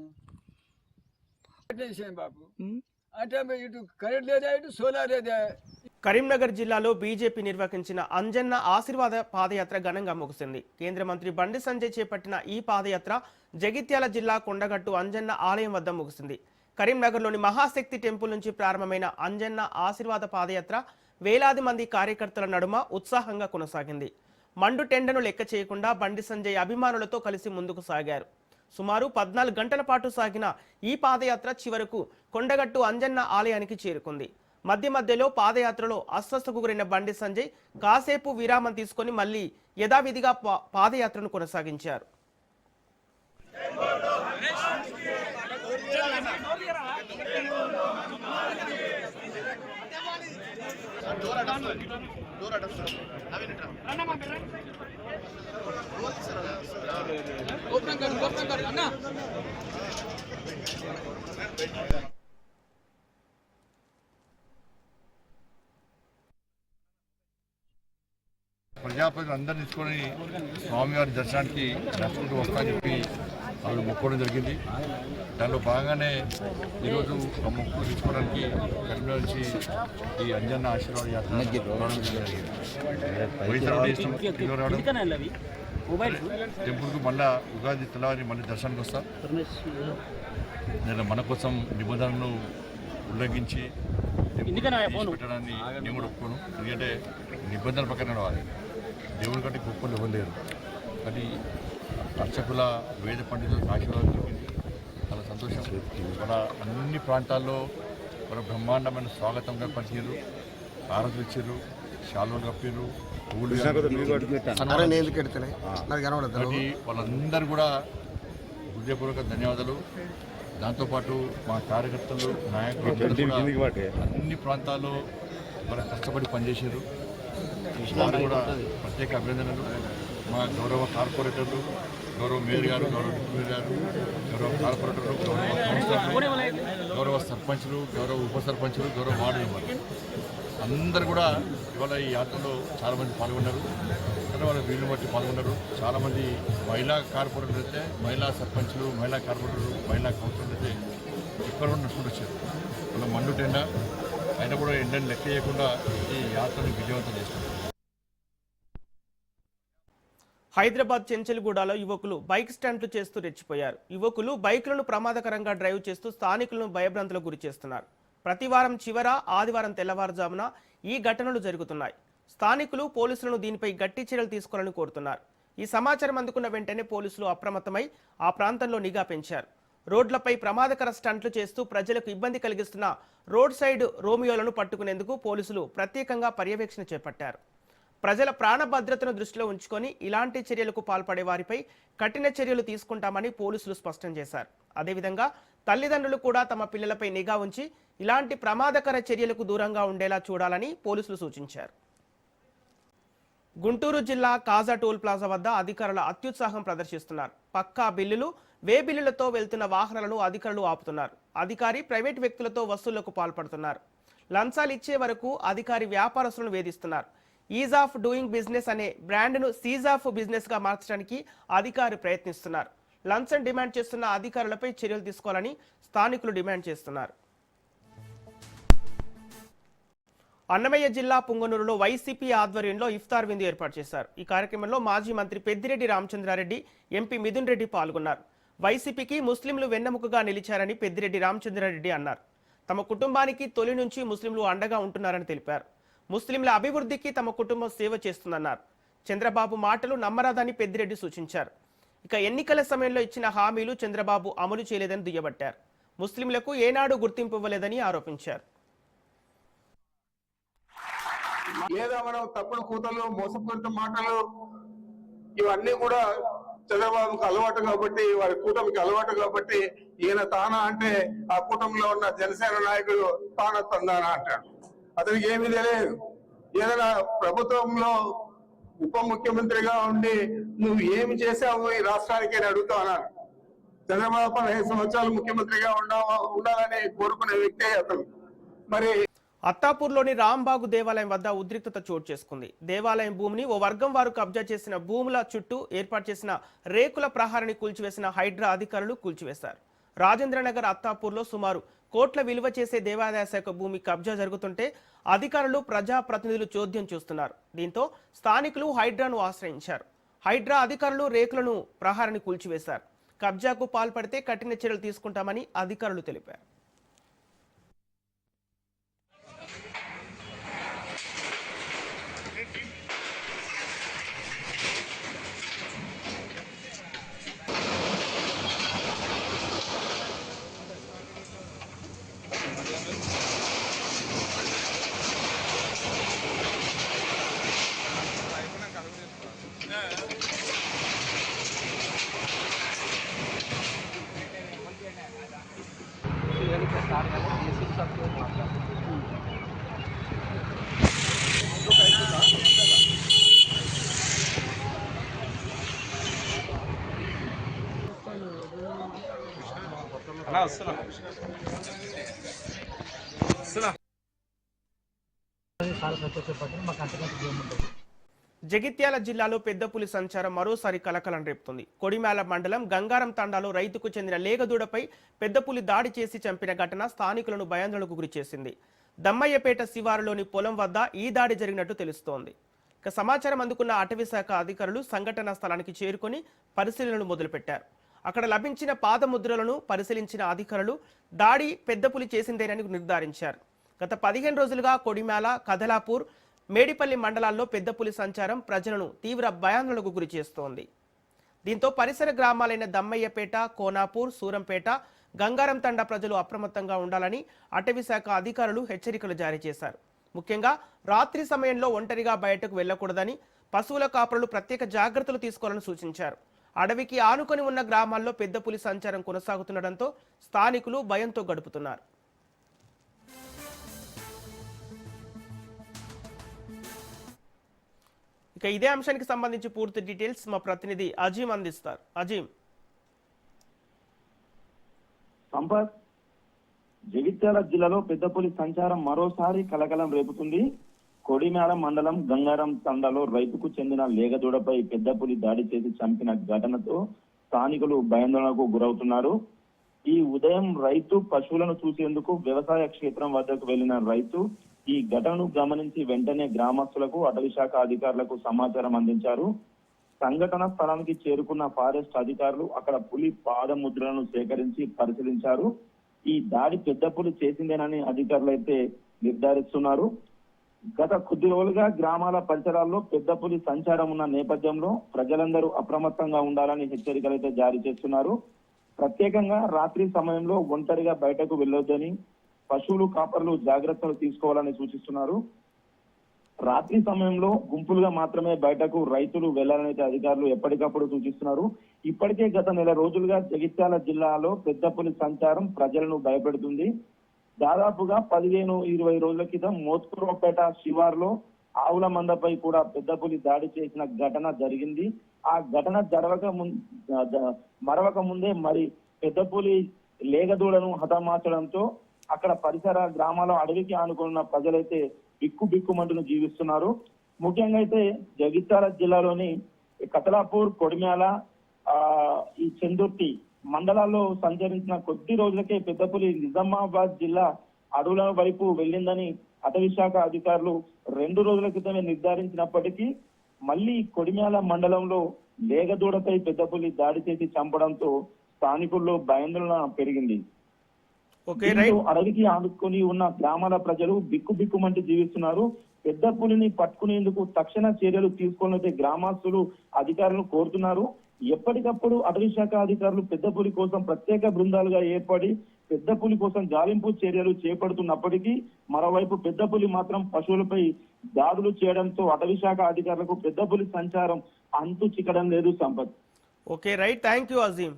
విషయం బాబు. అంటే ఇటు కరెంట్ లేదా, ఇటు సోలార్ లేదా. కరీంనగర్ జిల్లాలో బీజేపీ నిర్వహించిన అంజన్న ఆశీర్వాద పాదయాత్ర ఘనంగా ముగిసింది. కేంద్ర మంత్రి బండి సంజయ్ చేపట్టిన ఈ పాదయాత్ర జగిత్యాల జిల్లా కొండగట్టు అంజన్న ఆలయం వద్ద ముగిసింది. కరీంనగర్లోని మహాశక్తి టెంపుల్ నుంచి ప్రారంభమైన అంజన్న ఆశీర్వాద పాదయాత్ర వేలాది మంది కార్యకర్తల నడుమ ఉత్సాహంగా కొనసాగింది. మండు టెండను లెక్క చేయకుండా బండి సంజయ్ అభిమానులతో కలిసి ముందుకు సాగారు. సుమారు 14 గంటల పాటు సాగిన ఈ పాదయాత్ర చివరకు కొండగట్టు అంజన్న ఆలయానికి చేరుకుంది. మధ్య మధ్యలో పాదయాత్రలో అస్వస్థకు గురైన బండి సంజయ్ కాసేపు విరామం తీసుకొని మళ్లీ యథావిధిగా పాదయాత్రను కొనసాగించారు. ప్రజాప్రతినిధులు అందరూ తీసుకొని స్వామివారి దర్శనానికి నడుచుకుంటూ వస్తామని చెప్పి వాళ్ళు మొక్కడం జరిగింది. దానిలో భాగంగానే ఈరోజు ఆ మొక్కు తీసుకోవడానికి కరీంనగర్ నుంచి ఈ అంజన్న ఆశీర్వాద యాత్ర జరిగింది. టెంపుల్కు మళ్ళా ఉగాది తెల్లవారి మళ్ళీ దర్శనానికి వస్తాం. నేను మన కోసం నిబంధనలను ఉల్లంఘించి పెట్టడాన్ని నేను కూడా ఒప్పుకోను. ఎందుకంటే నిబంధనల ప్రకారం నడవాలి. దేవుడి కంటే గొప్పలు ఇవ్వలేరు. కానీ అర్చకుల వేద పండితులకు ఆశీర్వాదం జరిగింది. చాలా సంతోషం. మన అన్ని ప్రాంతాల్లో మన బ్రహ్మాండమైన స్వాగతంగా పనిచేయరు, ఆరతులు ఇచ్చారు, శాలువలు కప్పారు, పువ్వులు. వాళ్ళందరూ కూడా హృదయపూర్వక ధన్యవాదాలు. దాంతోపాటు మా కార్యకర్తలు, నాయకులు అన్ని ప్రాంతాల్లో మన కష్టపడి పనిచేశారు. వారు కూడా ప్రత్యేక అభినందనలు. మా గౌరవ కార్పొరేటర్లు, గౌరవ మేయర్ గారు, గౌరవ డిప్యూటీ మేయర్ గారు, గౌరవ కార్పొరేటర్లు, గౌరవ కౌన్సిలర్లు, గౌరవ సర్పంచులు, గౌరవ ఉప సర్పంచులు, గౌరవ వార్డు మెంబర్లు అందరూ కూడా ఇవాళ ఈ యాత్రలో చాలామంది పాల్గొన్నారు. కానీ వాళ్ళ వీళ్ళు బట్టి పాల్గొన్నారు. చాలామంది మహిళా కార్పొరేటర్లు అయితే, మహిళా సర్పంచులు, మహిళా కార్పొరేటర్లు, మహిళా కౌన్సిలర్లు అయితే ఇక్కడ కూడా నడుచుకుంటూ వచ్చారు. వాళ్ళ మండు టెండ అయినా కూడా ఎండని లెక్క చేయకుండా ఈ యాత్రను విజయవంతం చేస్తున్నారు. హైదరాబాద్ చెంచల్గూడలో యువకులు బైక్ స్టంట్లు చేస్తూ రెచ్చిపోయారు. యువకులు బైకులను ప్రమాదకరంగా డ్రైవ్ చేస్తూ స్థానికులను భయభ్రాంతులకు గురి చేస్తున్నారు. ప్రతివారం చివర, ఆదివారం తెల్లవారుజామున ఈ ఘటనలు జరుగుతున్నాయి. స్థానికులు పోలీసులను దీనిపై గట్టి చర్యలు తీసుకోవాలని కోరుతున్నారు. ఈ సమాచారం అందుకున్న వెంటనే పోలీసులు అప్రమత్తమై ఆ ప్రాంతంలో నిఘా పెంచారు. రోడ్లపై ప్రమాదకర స్టంట్లు చేస్తూ ప్రజలకు ఇబ్బంది కలిగిస్తున్న రోడ్ సైడ్ రోమియోలను పట్టుకునేందుకు పోలీసులు ప్రత్యేకంగా పర్యవేక్షణ చేపట్టారు. ప్రజల ప్రాణ భద్రతను దృష్టిలో ఉంచుకొని ఇలాంటి చర్యలకు పాల్పడే వారిపై కఠిన చర్యలు తీసుకుంటామని పోలీసులు స్పష్టం చేశారు. అదేవిధంగా తల్లిదండ్రులు కూడా తమ పిల్లలపై నిఘా ఉంచి ఇలాంటి ప్రమాదకర చర్యలకు దూరంగా ఉండేలా చూడాలని పోలీసులు సూచించారు. గుంటూరు జిల్లా కాజా టోల్ ప్లాజా వద్ద అధికారుల అత్యుత్సాహం ప్రదర్శిస్తున్నారు. పక్కా బిల్లులు, వే బిల్లులతో వెళ్తున్న వాహనాలను అధికారులు ఆపుతున్నారు. అధికారి ప్రైవేట్ వ్యక్తులతో వసూళ్లకు పాల్పడుతున్నారు. లంచాలు ఇచ్చే వరకు అధికారి వ్యాపారస్తులను వేధిస్తున్నారు. ఈజ్ ఆఫ్ డూయింగ్ బిజినెస్ అనే బ్రాండ్ను సీజ్ ఆఫ్ బిజినెస్గా మార్చడానికి అధికారి ప్రయత్నిస్తున్నారు. లంచం డిమాండ్ చేస్తున్న అధికారులపై చర్యలు తీసుకోవాలని స్థానికులు డిమాండ్ చేస్తున్నారు. అన్నమయ్య జిల్లా పుంగనూరులో వైసీపీ ఆధ్వర్యంలో ఇఫ్తార్ విందు ఏర్పాటు చేశారు. ఈ కార్యక్రమంలో మాజీ మంత్రి పెద్దిరెడ్డి రామచంద్రారెడ్డి, ఎంపీ మిథున్ రెడ్డి పాల్గొన్నారు. వైసీపీకి ముస్లింలు వెన్నెముకగా నిలిచారని పెద్దిరెడ్డి రామచంద్రారెడ్డి అన్నారు. తమ కుటుంబానికి తొలి నుంచి ముస్లింలు అండగా ఉంటున్నారని తెలిపారు. ముస్లింల అభివృద్ధికి తమ కుటుంబం సేవ చేస్తుందన్నారు. చంద్రబాబు మాటలు నమ్మరాదని పెద్దిరెడ్డి సూచించారు. ఇక ఎన్నికల సమయంలో ఇచ్చిన హామీలు చంద్రబాబు అమలు చేయలేదని దుయ్యబట్టారు. ముస్లింలకు ఏనాడు గుర్తింపు ఇవ్వలేదని ఆరోపించారు. ఏదో మనం తప్పుడు కూతలు, మోసపూరిత మాటలు ఇవన్నీ కూడా చంద్రబాబుకు అలవాటు కాబట్టి, వారి కూటమికి అలవాటు కాబట్టి ఈయన తానా అంటే ఆ కూటమిలో ఉన్న జనసేన నాయకుడు తానా తందానా అంటాడు. అతనికి ఏమీ తెలియదు. ఏదైనా ప్రభుత్వంలో ఉప ముఖ్యమంత్రిగా ఉండి నువ్వు ఏమి చేశావు ఈ రాష్ట్రానికి అని అడుగుతా అన్నాను. చంద్రబాబు 15 సంవత్సరాలు ముఖ్యమంత్రిగా ఉండాలని కోరుకునే వ్యక్తే అతను. మరి అత్తాపూర్లోని రాంబాగు దేవాలయం వద్ద ఉద్రిక్తత చోటు చేసుకుంది. దేవాలయం భూమిని ఓ వర్గం వారు కబ్జా చేసిన భూముల చుట్టూ ఏర్పాటు చేసిన రేకుల ప్రహారాన్ని కూల్చివేసిన హైడ్రా అధికారులు కూల్చివేశారు. రాజేంద్రనగర్ అత్తాపూర్లో సుమారు కోట్ల విలువ చేసే దేవాదాయ శాఖ భూమి కబ్జా జరుగుతుంటే అధికారులు, ప్రజాప్రతినిధులు చోద్యం చూస్తున్నారు. దీంతో స్థానికులు హైడ్రాను ఆశ్రయించారు. హైడ్రా అధికారులు రేకులను ప్రహారాన్ని కూల్చివేశారు. కబ్జాకు పాల్పడితే కఠిన చర్యలు తీసుకుంటామని అధికారులు తెలిపారు. జగిత్యాల జిల్లాలో పెద్ద పులి సంచారం మరోసారి కలకలం రేపుతుంది. కొడిమేల మండలం గంగారం తండాలో రైతుకు చెందిన లేగదూడపై పెద్ద పులి దాడి చేసి చంపిన ఘటన స్థానికులను భయాందోళనకు గురిచేసింది. దమ్మయ్యపేట శివారులోని పొలం వద్ద ఈ దాడి జరిగినట్టు తెలుస్తోంది. ఇక సమాచారం అందుకున్న అటవీ శాఖ అధికారులు సంఘటనా స్థలానికి చేరుకొని పరిశీలనలు మొదలుపెట్టారు. అక్కడ లభించిన పాదముద్రలను పరిశీలించిన అధికారులు దాడి పెద్ద పులి చేసిందేనని నిర్ధారించారు. గత 15 రోజులుగా కొడిమేల, కదలాపూర్, మేడిపల్లి మండలాల్లో పెద్ద పులి సంచారం ప్రజలను తీవ్ర భయాందోళనకు గురి చేస్తోంది. దీంతో పరిసర గ్రామాలైన దమ్మయ్యపేట, కోనాపూర్, సూరంపేట, గంగారం తండా ప్రజలు అప్రమత్తంగా ఉండాలని అటవీ శాఖ అధికారులు హెచ్చరికలు జారీ చేశారు. ముఖ్యంగా రాత్రి సమయంలో ఒంటరిగా బయటకు వెళ్లకూడదని, పశువుల కాపరులు ప్రత్యేక జాగ్రత్తలు తీసుకోవాలని సూచించారు. అడవికి ఆనుకొని ఉన్న గ్రామాల్లో పెద్ద పులి సంచారం కొనసాగుతుండటంతో స్థానికులు భయంతో గడుపుతున్నారు. ఇక ఇదే అంశానికి సంబంధించి పూర్తి డీటెయిల్స్ మా ప్రతినిధి అజీం అందిస్తారు. అజీం. సంపత్, జగిత్యాల జిల్లాలో పెద్ద పులి సంచారం మరోసారి కలకలం రేపుతుంది. కొడిమేల మండలం గంగారం తండాలో రైతుకు చెందిన లేగదూడపై పెద్ద పులి దాడి చేసి చంపిన ఘటనతో స్థానికులు భయాందోళనకు గురవుతున్నారు. ఈ ఉదయం రైతు పశువులను చూసేందుకు వ్యవసాయ క్షేత్రం వద్దకు వెళ్లిన రైతు ఈ ఘటనను గమనించి వెంటనే గ్రామస్తులకు, అటవీ శాఖ అధికారులకు సమాచారం అందించారు. సంఘటన స్థలానికి చేరుకున్న ఫారెస్ట్ అధికారులు అక్కడ పులి పాదముద్రలను సేకరించి పరిశీలించారు. ఈ దాడి పెద్ద పులి చేసిందేనని అధికారులు అయితే నిర్ధారిస్తున్నారు. గత కొద్ది రోజులుగా గ్రామాల పరిసరాల్లో పెద్ద పులి సంచారం ఉన్న నేపథ్యంలో ప్రజలందరూ అప్రమత్తంగా ఉండాలని హెచ్చరికలు అయితే జారీ చేస్తున్నారు. ప్రత్యేకంగా రాత్రి సమయంలో ఒంటరిగా బయటకు వెళ్లొద్దని, పశువులు కాపర్లు జాగ్రత్తలు తీసుకోవాలని సూచిస్తున్నారు. రాత్రి సమయంలో గుంపులుగా మాత్రమే బయటకు రైతులు వెళ్లాలని అధికారులు ఎప్పటికప్పుడు సూచిస్తున్నారు. ఇప్పటికే గత నెల రోజులుగా జగిత్యాల జిల్లాలో పెద్ద పులి సంచారం ప్రజలను భయపెడుతుంది. దాదాపుగా 15-20 రోజుల క్రితం మోత్కురావుపేట శివార్లో ఆవుల మందపై కూడా పెద్ద పులి దాడి చేసిన ఘటన జరిగింది. ఆ ఘటన మరవక ముందే మరి పెద్ద పులి లేగదూడను హతమార్చడంతో అక్కడ పరిసర గ్రామాల అడవికి ఆనుకున్న ప్రజలైతే బిక్కుమంటూ జీవిస్తున్నారు. ముఖ్యంగా అయితే జగిత్యాల జిల్లాలోని కతలాపూర్, కొడిమేల, ఈ చెందుర్తి మండలాల్లో సంచరించిన కొద్ది రోజులకే పెద్ద పులి నిజామాబాద్ జిల్లా అడవుల వైపు వెళ్లిందని అటవీ శాఖ అధికారులు 2 రోజుల క్రితమే నిర్ధారించినప్పటికీ మళ్లీ కొడిమేల మండలంలో లేగదూడపై పెద్ద పులి దాడి చేసి చంపడంతో స్థానికుల్లో భయాందోళన పెరిగింది. అడవికి ఆనుకొని ఉన్న గ్రామాల ప్రజలు బిక్కుమంటూ జీవిస్తున్నారు. పెద్ద పులిని పట్టుకునేందుకు తక్షణ చర్యలు తీసుకోవాలంటే గ్రామస్తులు అధికారులను కోరుతున్నారు. ఎప్పటికప్పుడు అటవీ శాఖ అధికారులు పెద్ద పులి కోసం ప్రత్యేక బృందాలుగా ఏర్పడి పెద్ద పులి కోసం గాలింపు చర్యలు చేపడుతున్నప్పటికీ మరోవైపు పెద్ద పులి మాత్రం పశువులపై దాడులు చేయడంతో అటవీ శాఖ అధికారులకు పెద్ద పులి సంచారం అంతు చిక్కడం లేదు. Sampath. Okay, right, thank you Azeem.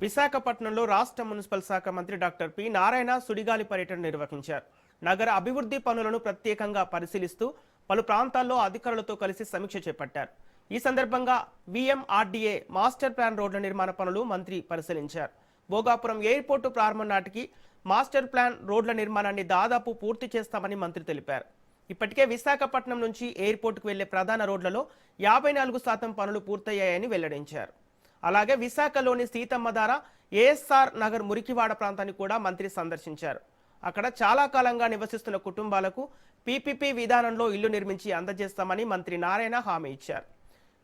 విశాఖపట్నంలో రాష్ట్ర మున్సిపల్ శాఖ మంత్రి డాక్టర్ పి నారాయణ సుడిగాలి పర్యటన నిర్వహించారు. నగర అభివృద్ధి పనులను ప్రత్యేకంగా పరిశీలిస్తూ పలు ప్రాంతాల్లో అధికారులతో కలిసి సమీక్ష చేపట్టారు. ఈ సందర్భంగా విఎంఆర్డీఏ మాస్టర్ ప్లాన్ రోడ్ల నిర్మాణ పనులు మంత్రి పరిశీలించారు. భోగాపురం ఎయిర్పోర్టు ప్రారంభం నాటికి మాస్టర్ ప్లాన్ రోడ్ల నిర్మాణాన్ని దాదాపు పూర్తి చేస్తామని మంత్రి తెలిపారు. ఇప్పటికే విశాఖపట్నం నుంచి ఎయిర్పోర్టుకు వెళ్లే ప్రధాన రోడ్లలో 54% పనులు పూర్తయ్యాయని వెల్లడించారు. అలాగే విశాఖలోని సీతమ్మధార, ఏఎస్ఆర్ నగర్, మురికివాడ ప్రాంతాన్ని కూడా మంత్రి సందర్శించారు. అక్కడ చాలా కాలంగా నివసిస్తున్న కుటుంబాలకు పీపీపీ విధానంలో ఇల్లు నిర్మించి అందజేస్తామని మంత్రి నారాయణ హామీ ఇచ్చారు.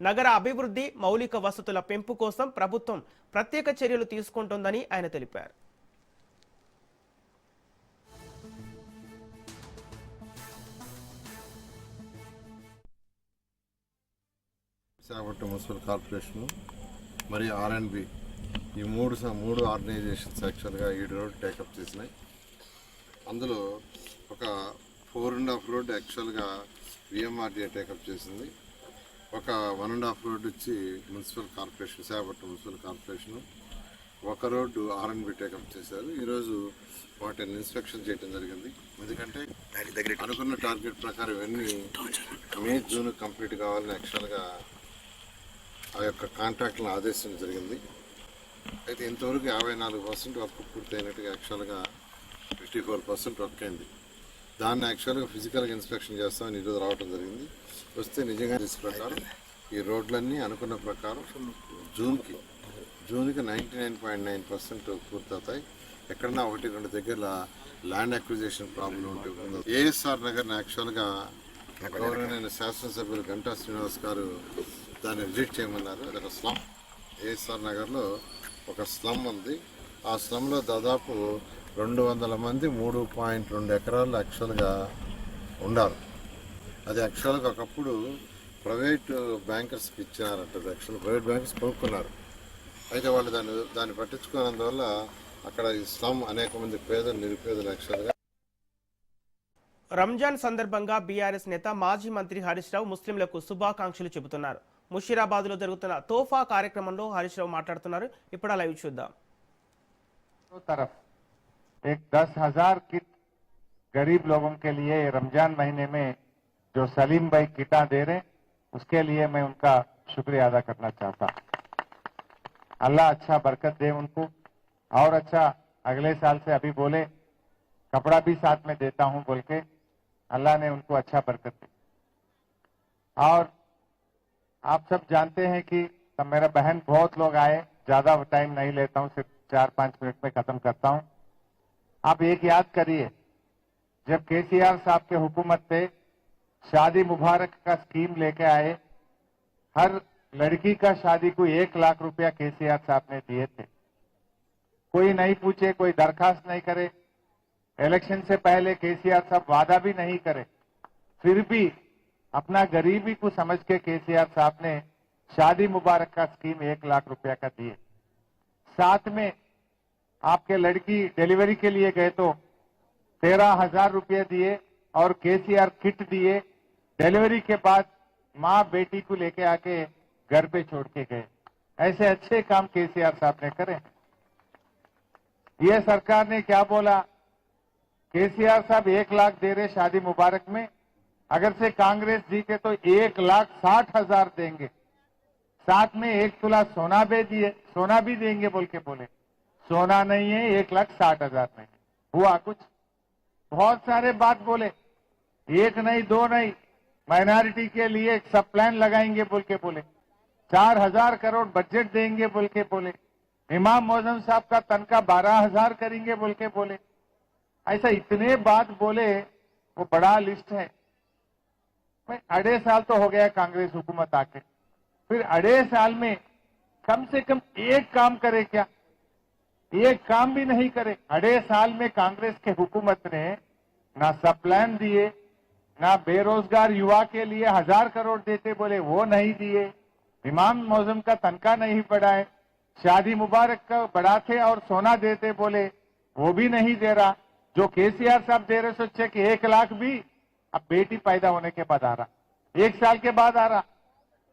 నగర అభివృద్ధి మౌలిక వసతుల పెంపు కోసం ప్రభుత్వం ప్రత్యేక చర్యలు తీసుకుంటోందని ఆయన తెలిపారు. విశాఖపట్నం మున్సిపల్ కార్పొరేషన్ మరియు R&B ఈ మూడు ఆర్గనైజేషన్స్ యాక్చువల్గా 7 రోడ్ టేకప్ చేసినాయి. అందులో ఒక 4.5 రోడ్ యాక్చువల్గా VMRDA టేకప్ చేసింది. ఒక 1.5 రోడ్ వచ్చి municipal corporation Visakhapatnam municipal corporation, ఒక రోడ్డు R&B టేకప్ చేశారు. ఈరోజు వాటిని ఇన్స్పెక్షన్ చేయడం జరిగింది. ఎందుకంటే అనుకున్న టార్గెట్ ప్రకారం ఇవన్నీ మే జూన్ కంప్లీట్ కావాలని యాక్చువల్గా ఆ యొక్క కాంట్రాక్ట్లను ఆదేశించడం జరిగింది. అయితే ఇంతవరకు 54% వర్క్ పూర్తయినట్టుగా యాక్చువల్గా 54% వర్క్ అయింది. దాన్ని యాక్చువల్గా ఫిజికల్గా ఇన్స్పెక్షన్ చేస్తామని ఈరోజు రావడం జరిగింది. వస్తే నిజంగా ప్రకారం ఈ రోడ్లన్నీ అనుకున్న ప్రకారం జూన్కి 99.9% పూర్తవుతాయి. ఎక్కడన్నా 1-2 దగ్గర ల్యాండ్ అక్విజిషన్ ప్రాబ్లం ఉంటుంది. ASR నగర్ని యాక్చువల్గా గౌరవనీయ శాసనసభ్యులు గంటా శ్రీనివాస్ గారు దాన్ని విజిట్ చేయమన్నారు. అది ఒక స్లమ్. ASR నగర్లో ఒక స్లమ్ ఉంది. ఆ స్లమ్లో దాదాపు 200 మంది 3.2 ఎకరాలు యాక్చువల్గా ఉండారు. అది యాక్చువల్గా ఒకప్పుడు ప్రైవేట్ బ్యాంకర్స్కి ఇచ్చినారంట. యాక్చువల్ ప్రైవేట్ బ్యాంకర్స్ కొనుక్కున్నారు. అయితే వాళ్ళు దాన్ని పట్టించుకున్నందువల్ల అక్కడ ఈ స్లమ్ అనేక మంది పేదలు నిరుపేదలు యాక్చువల్గా. రంజాన్ సందర్భంగా బీఆర్ఎస్ నేత మాజీ మంత్రి హరీష్ రావు ముస్లింలకు శుభాకాంక్షలు చెబుతున్నారు. ముషీరాబాద్ లో జరుగుతున్న తోఫా కార్యక్రమంలో హరీష్ రావు మాట్లాడుతున్నారు. ఇప్పుడు లైవ్ చూద్దాం. एक 10,000 किट गरीब लोगों के लिए रमजान महीने में जो सलीम भाई किटा दे रहे उसके लिए मैं उनका शुक्रिया अदा करना चाहता हूं. अल्लाह अच्छा बरकत दे उनको और अच्छा अगले साल से अभी बोले कपड़ा भी साथ में देता हूं बोल के अल्लाह ने उनको अच्छा बरकत दे. और आप सब जानते हैं कि तब मेरा बहन बहुत लोग आए, ज्यादा टाइम नहीं लेता हूं, सिर्फ 4-5 मिनट में खत्म करता हूं. आप एक याद करिए, जब KCR साहब के हुकूमत थे शादी मुबारक का स्कीम लेके आए, हर लड़की का शादी को 1 लाख रुपया KCR साहब ने दिए थे. कोई नहीं पूछे, कोई दरखास्त नहीं करे, इलेक्शन से पहले KCR साहब वादा भी नहीं करे, फिर भी अपना गरीबी को समझ के KCR साहब ने शादी मुबारक का स्कीम 1 लाख रुपया का दिए. साथ में आपके लड़की डिलीवरी के लिए गए तो 13,000 रुपये दिए और KCR किट दिए. डिलीवरी के बाद माँ बेटी को लेके आके घर पे छोड़ के गए. ऐसे अच्छे काम KCR साहब ने करे. ये सरकार ने क्या बोला, KCR साहब 1 लाख दे रहे शादी मुबारक में, अगर से कांग्रेस जीते तो 1,60,000 देंगे, साथ में 1 तोला सोना भी देंगे बोल के बोले. सोना नहीं है, 1,60,000 नहीं. हुआ कुछ? बहुत सारे बात बोले, 1 नहीं 2 नहीं, माइनॉरिटी के लिए एक सब प्लान लगाएंगे बोल के बोले. 4,000 करोड़ बजट देंगे बोल के बोले. इमाम मौजम साहब का तनख्वाह 12,000 करेंगे बोल के बोले. ऐसा इतने बात बोले, वो बड़ा लिस्ट है. 2.5 साल तो हो गया कांग्रेस हुकूमत आके, फिर 2.5 साल में कम से कम एक काम करे क्या? एक काम भी नहीं करे. 2.5 साल में कांग्रेस के हुकूमत ने ना सब प्लान दिए, ना बेरोजगार युवा के लिए 1,000 करोड़ देते बोले वो नहीं दिए, इमाम मौजम का तनख्वाह नहीं बढ़ाए, शादी मुबारक का बढ़ाते और सोना देते बोले वो भी नहीं दे रहा. जो KCR साहब दे रहे सोचे कि 1 लाख भी अब बेटी पैदा होने के बाद आ रहा, 1 साल के बाद आ रहा,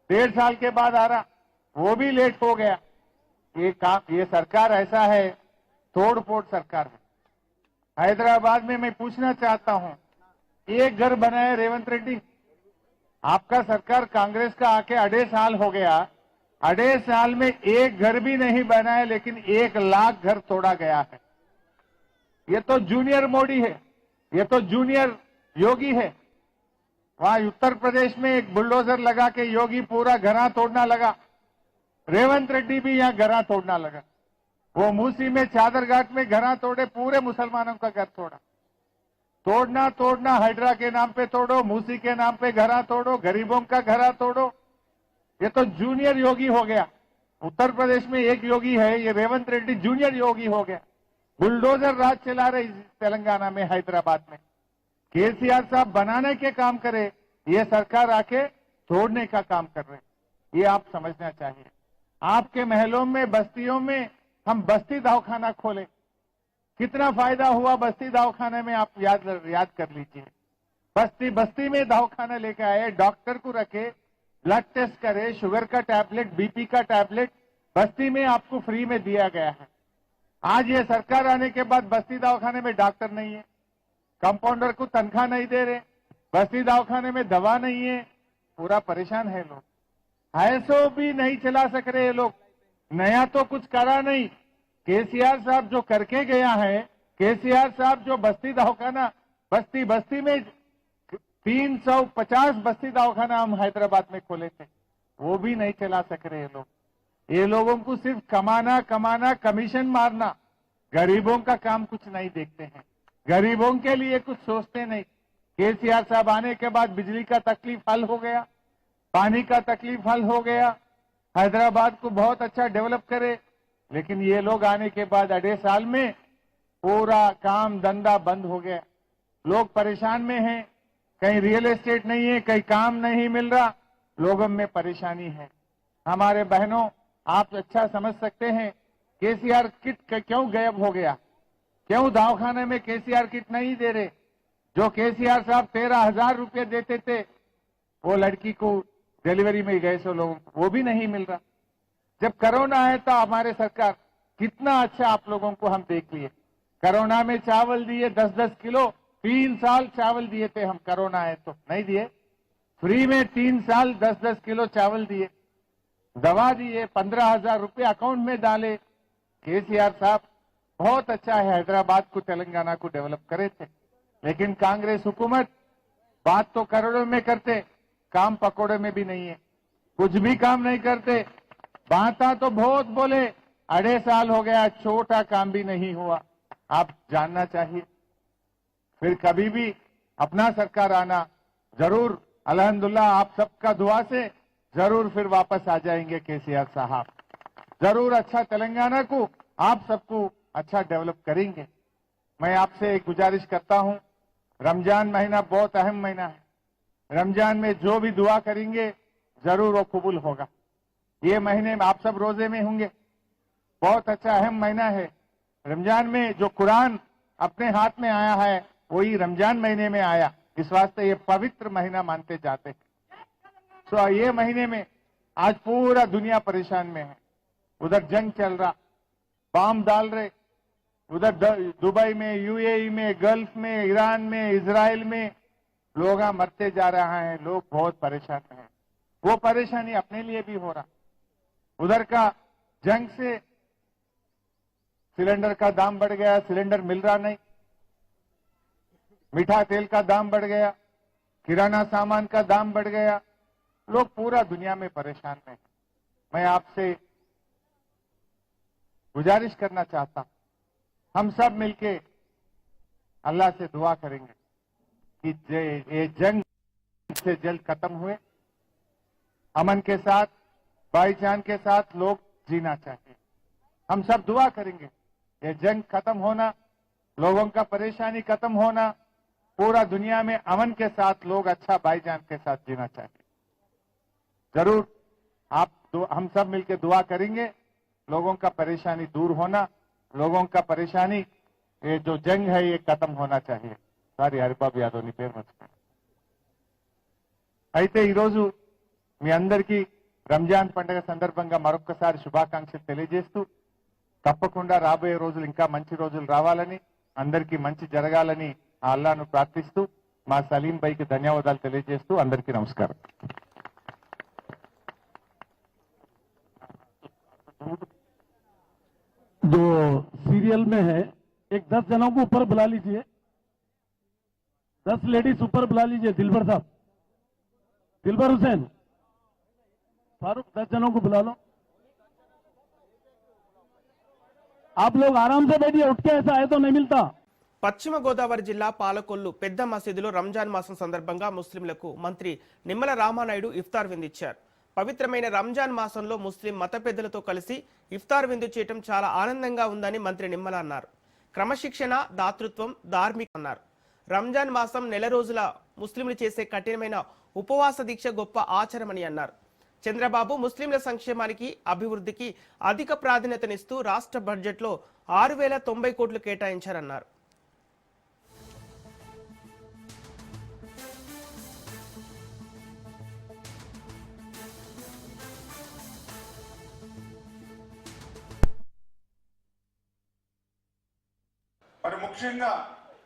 1.5 साल के बाद आ रहा, वो भी लेट हो गया. ये सरकार ऐसा है, तोड़ फोड़ सरकार है. हैदराबाद में मैं पूछना चाहता हूं, एक घर बनाया रेवंत रेड्डी, आपका सरकार कांग्रेस का आके 2.5 साल हो गया, 2.5 साल में एक घर भी नहीं बनाया, लेकिन 1 लाख घर तोड़ा गया है. ये तो जूनियर मोदी है, ये तो जूनियर योगी है. वहां उत्तर प्रदेश में एक बुलडोजर लगा के योगी पूरा घरा तोड़ना लगा, रेवंत रेड्डी भी यहां घरा तोड़ना लगा. वो मूसी में चादरघाट में घरा तोड़े, पूरे मुसलमानों का घर तोड़ा. तोड़ना हाइड्रा के नाम पे तोड़ो, मूसी के नाम पे घरा तोड़ो, गरीबों का घरा तोड़ो. ये तो जूनियर योगी हो गया। उत्तर प्रदेश में एक योगी है, ये रेवंत रेड्डी जूनियर योगी हो गया। बुलडोजर राज चला रहे इस तेलंगाना में, हैदराबाद में। केसीआर साहब बनाने के काम करे, ये सरकार आके तोड़ने का काम कर रहे हैं। ये आप समझना चाहिए। आपके महलों में, बस्तियों में हम बस्ती दवाखाना खोले, कितना फायदा हुआ बस्ती दवाखाने में, आप याद कर लीजिए। बस्ती बस्ती में दवाखाना लेके आए, डॉक्टर को रखे, ब्लड टेस्ट करे, शुगर का टैबलेट, बीपी का टैबलेट बस्ती में आपको फ्री में दिया गया है। आज ये सरकार आने के बाद बस्ती दवाखाने में डॉक्टर नहीं है, कंपाउंडर को तनख्वाह नहीं दे रहे, बस्ती दवाखाने में दवा नहीं है, पूरा परेशान है लोग। ऐसो भी नहीं चला सक रहे ये लोग। नया तो कुछ करा नहीं। केसीआर साहब जो करके गया है, केसीआर साहब जो बस्ती दवाखाना, बस्ती बस्ती में 350 बस्ती दवाखाना हम हैदराबाद में खोले थे, वो भी नहीं चला सक रहे ये लोग। ये लोगों को सिर्फ कमाना कमाना, कमीशन मारना, गरीबों का काम कुछ नहीं देखते हैं, गरीबों के लिए कुछ सोचते नहीं। केसीआर साहब आने के बाद बिजली का तकलीफ हल हो गया, पानी का तकलीफ हल हो गया, हैदराबाद को बहुत अच्छा डेवलप करे। लेकिन ये लोग आने के बाद 2.5 साल में पूरा काम धंधा बंद हो गया। लोग परेशान में हैं, कहीं रियल एस्टेट नहीं है, कहीं काम नहीं मिल रहा, लोगों में परेशानी है। हमारे बहनों, आप अच्छा समझ सकते हैं केसीआर किट क्यों गायब हो गया, क्यों दवाखाने में केसीआर किट नहीं दे रहे। जो केसीआर साहब 13,000 रुपये देते थे, वो लड़की को डिलीवरी में गए सो लोगों को वो भी नहीं मिल रहा। जब कोरोना आया था हमारे सरकार, कितना अच्छा आप लोगों को हम देख लिए। कोरोना में चावल दिए 10-10 किलो, 3 साल चावल दिए थे हम। कोरोना आए तो नहीं दिए, फ्री में 3 साल 10-10 किलो चावल दिए, दवा दिए, 15,000 रुपये अकाउंट में डाले। केसीआर साहब बहुत अच्छा है, हैदराबाद को, तेलंगाना को डेवलप करे थे। लेकिन कांग्रेस हुकूमत बात तो करोड़ों में करते, काम पकोड़े में भी नहीं है, कुछ भी काम नहीं करते। बाता तो बहुत बोले, 2.5 साल हो गया, छोटा काम भी नहीं हुआ। आप जानना चाहिए, फिर कभी भी अपना सरकार आना जरूर, अल्हम्दुलिल्लाह आप सबका दुआ से जरूर फिर वापस आ जाएंगे केसीआर साहब। जरूर अच्छा तेलंगाना को आप सबको अच्छा डेवलप करेंगे। मैं आपसे एक गुजारिश करता हूं, रमजान महीना बहुत अहम महीना है। रमजान में जो भी दुआ करेंगे जरूर वो कबूल होगा। ये महीने में आप सब रोजे में होंगे, बहुत अच्छा अहम महीना है। रमजान में जो कुरान अपने हाथ में आया है वही रमजान महीने में आया, इस वास्ते ये पवित्र महीना मानते जाते हैं। तो ये महीने में आज पूरा दुनिया परेशान में है। उधर जंग चल रहा, बम डाल रहे, उधर दुबई में, यूएई में, गल्फ में, ईरान में, इजराइल में लोग मरते जा रहे हैं। लोग बहुत परेशान हैं। वो परेशानी अपने लिए भी हो रहा। उधर का जंग से सिलेंडर का दाम बढ़ गया, सिलेंडर मिल रहा नहीं, मीठा तेल का दाम बढ़ गया, किराना सामान का दाम बढ़ गया, लोग पूरा दुनिया में परेशान हैं। मैं आपसे गुजारिश करना चाहता हूं, हम सब मिलके अल्लाह से दुआ करेंगे कि ये जंग से जल्द खत्म हुए, अमन के साथ, भाईचारे के साथ लोग जीना चाहिए। हम सब दुआ करेंगे ये जंग खत्म होना, लोगों का परेशानी खत्म होना, पूरा दुनिया में अमन के साथ लोग अच्छा भाईचारे के साथ जीना चाहिए। जरूर हम सब मिलकर दुआ करेंगे, लोगों का परेशानी दूर होना, लोगों का परेशानी, ये जो जंग है ये खत्म होना चाहिए। సారీ హరిబాబు యాదవ్ నీ పేరు మర్చిపోయాను. అయితే ఈరోజు మీ అందరికీ రంజాన్ పండుగ సందర్భంగా మరొక్కసారి శుభాకాంక్షలు తెలియజేస్తూ, తప్పకుండా రాబోయే రోజులు ఇంకా మంచి రోజులు రావాలని, అందరికీ మంచి జరగాలని ఆ అల్లాహ్ను ప్రార్థిస్తూ మా సలీం భాయ్కి ధన్యవాదాలు తెలియజేస్తూ అందరికీ నమస్కారం. जो सीरियल में है, एक 10 जनों को ऊपर बुला लीजिए, 10 लेडीज ऊपर बुला लीजिए। दिलबर साहब, दिलबर हुसैन, फारूक, 10 जनों को बुला लो। आप लोग आराम से बैठिए, उठ के ऐसा आए तो नहीं मिलता। పశ్చిమ గోదావరి జిల్లా పాలకొల్లు పెద్ద మసీదులో రంజాన్ మాసం సందర్భంగా ముస్లింలకు మంత్రి నిమ్మల రామానాయుడు ఇఫ్తార్ విందిచ్చారు. పవిత్రమైన రంజాన్ మాసంలో ముస్లిం మత పెద్దలతో కలిసి ఇఫ్తార్ విందు చేయటం చాలా ఆనందంగా ఉందని మంత్రి నిమ్మల అన్నారు. క్రమశిక్షణ, దాతృత్వం, ధార్మిక అన్నారు. రంజాన్ మాసం నెల రోజుల ముస్లింలు చేసే కఠినమైన ఉపవాస దీక్ష గొప్ప ఆచారమని అన్నారు. చంద్రబాబు ముస్లింల సంక్షేమానికి, అభివృద్ధికి అధిక ప్రాధాన్యతనిస్తూ రాష్ట్ర బడ్జెట్లో 6,090 కోట్లు కేటాయించారన్నారు. మరి ముఖ్యంగా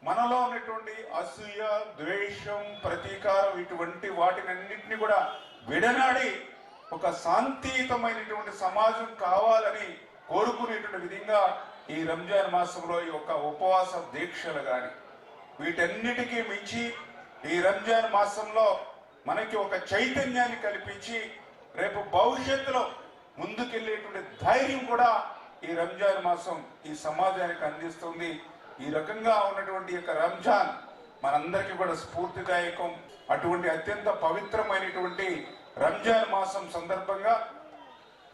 మనలో ఉన్నటువంటి అసూయ, ద్వేషం, ప్రతీకారం ఇటువంటి వాటినన్నింటినీ కూడా విడనాడి ఒక శాంతియుతమైనటువంటి సమాజం కావాలని కోరుకునేటువంటి విధంగా ఈ రంజాన్ మాసంలో ఈ యొక్క ఉపవాస దీక్షలు కానీ వీటన్నిటికీ మించి ఈ రంజాన్ మాసంలో మనకి ఒక చైతన్యాన్ని కల్పించి రేపు భవిష్యత్తులో ముందుకెళ్లేటువంటి ధైర్యం కూడా ఈ రంజాన్ మాసం ఈ సమాజానికి అందిస్తుంది. ఈ రకంగా ఉన్నటువంటి యొక్క రంజాన్ మనందరికీ కూడా స్ఫూర్తిదాయకం. అటువంటి అత్యంత పవిత్రమైనటువంటి రంజాన్ మాసం సందర్భంగా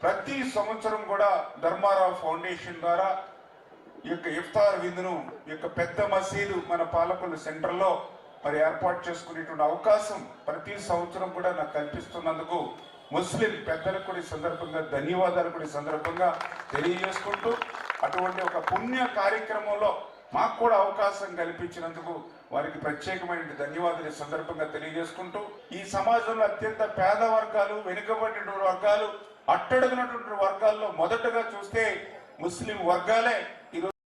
ప్రతి సంవత్సరం కూడా ధర్మారావు ఫౌండేషన్ ద్వారా ఈ యొక్క ఇఫ్తార్ విందును ఈ యొక్క పెద్ద మసీదు మన పాలకొల్లు సెంటర్లో మరి ఏర్పాటు చేసుకునేటువంటి అవకాశం ప్రతి సంవత్సరం కూడా నాకు కల్పిస్తున్నందుకు ముస్లిం పెద్దలకు కూడా ఈ సందర్భంగా ధన్యవాదాలు కూడా ఈ సందర్భంగా తెలియజేసుకుంటూ అటువంటి ఒక పుణ్య కార్యక్రమంలో మాకు కూడా అవకాశం కల్పించినందుకు వారికి ప్రత్యేకమైన ధన్యవాదాలు ఈ సందర్భంగా తెలియజేసుకుంటూ ఈ సమాజంలో అత్యంత పేద వర్గాలు, వెనుకబడినటువంటి వర్గాలు, అట్టడుగునటువంటి వర్గాల్లో మొదటగా చూస్తే ముస్లిం వర్గాలే ఈరోజు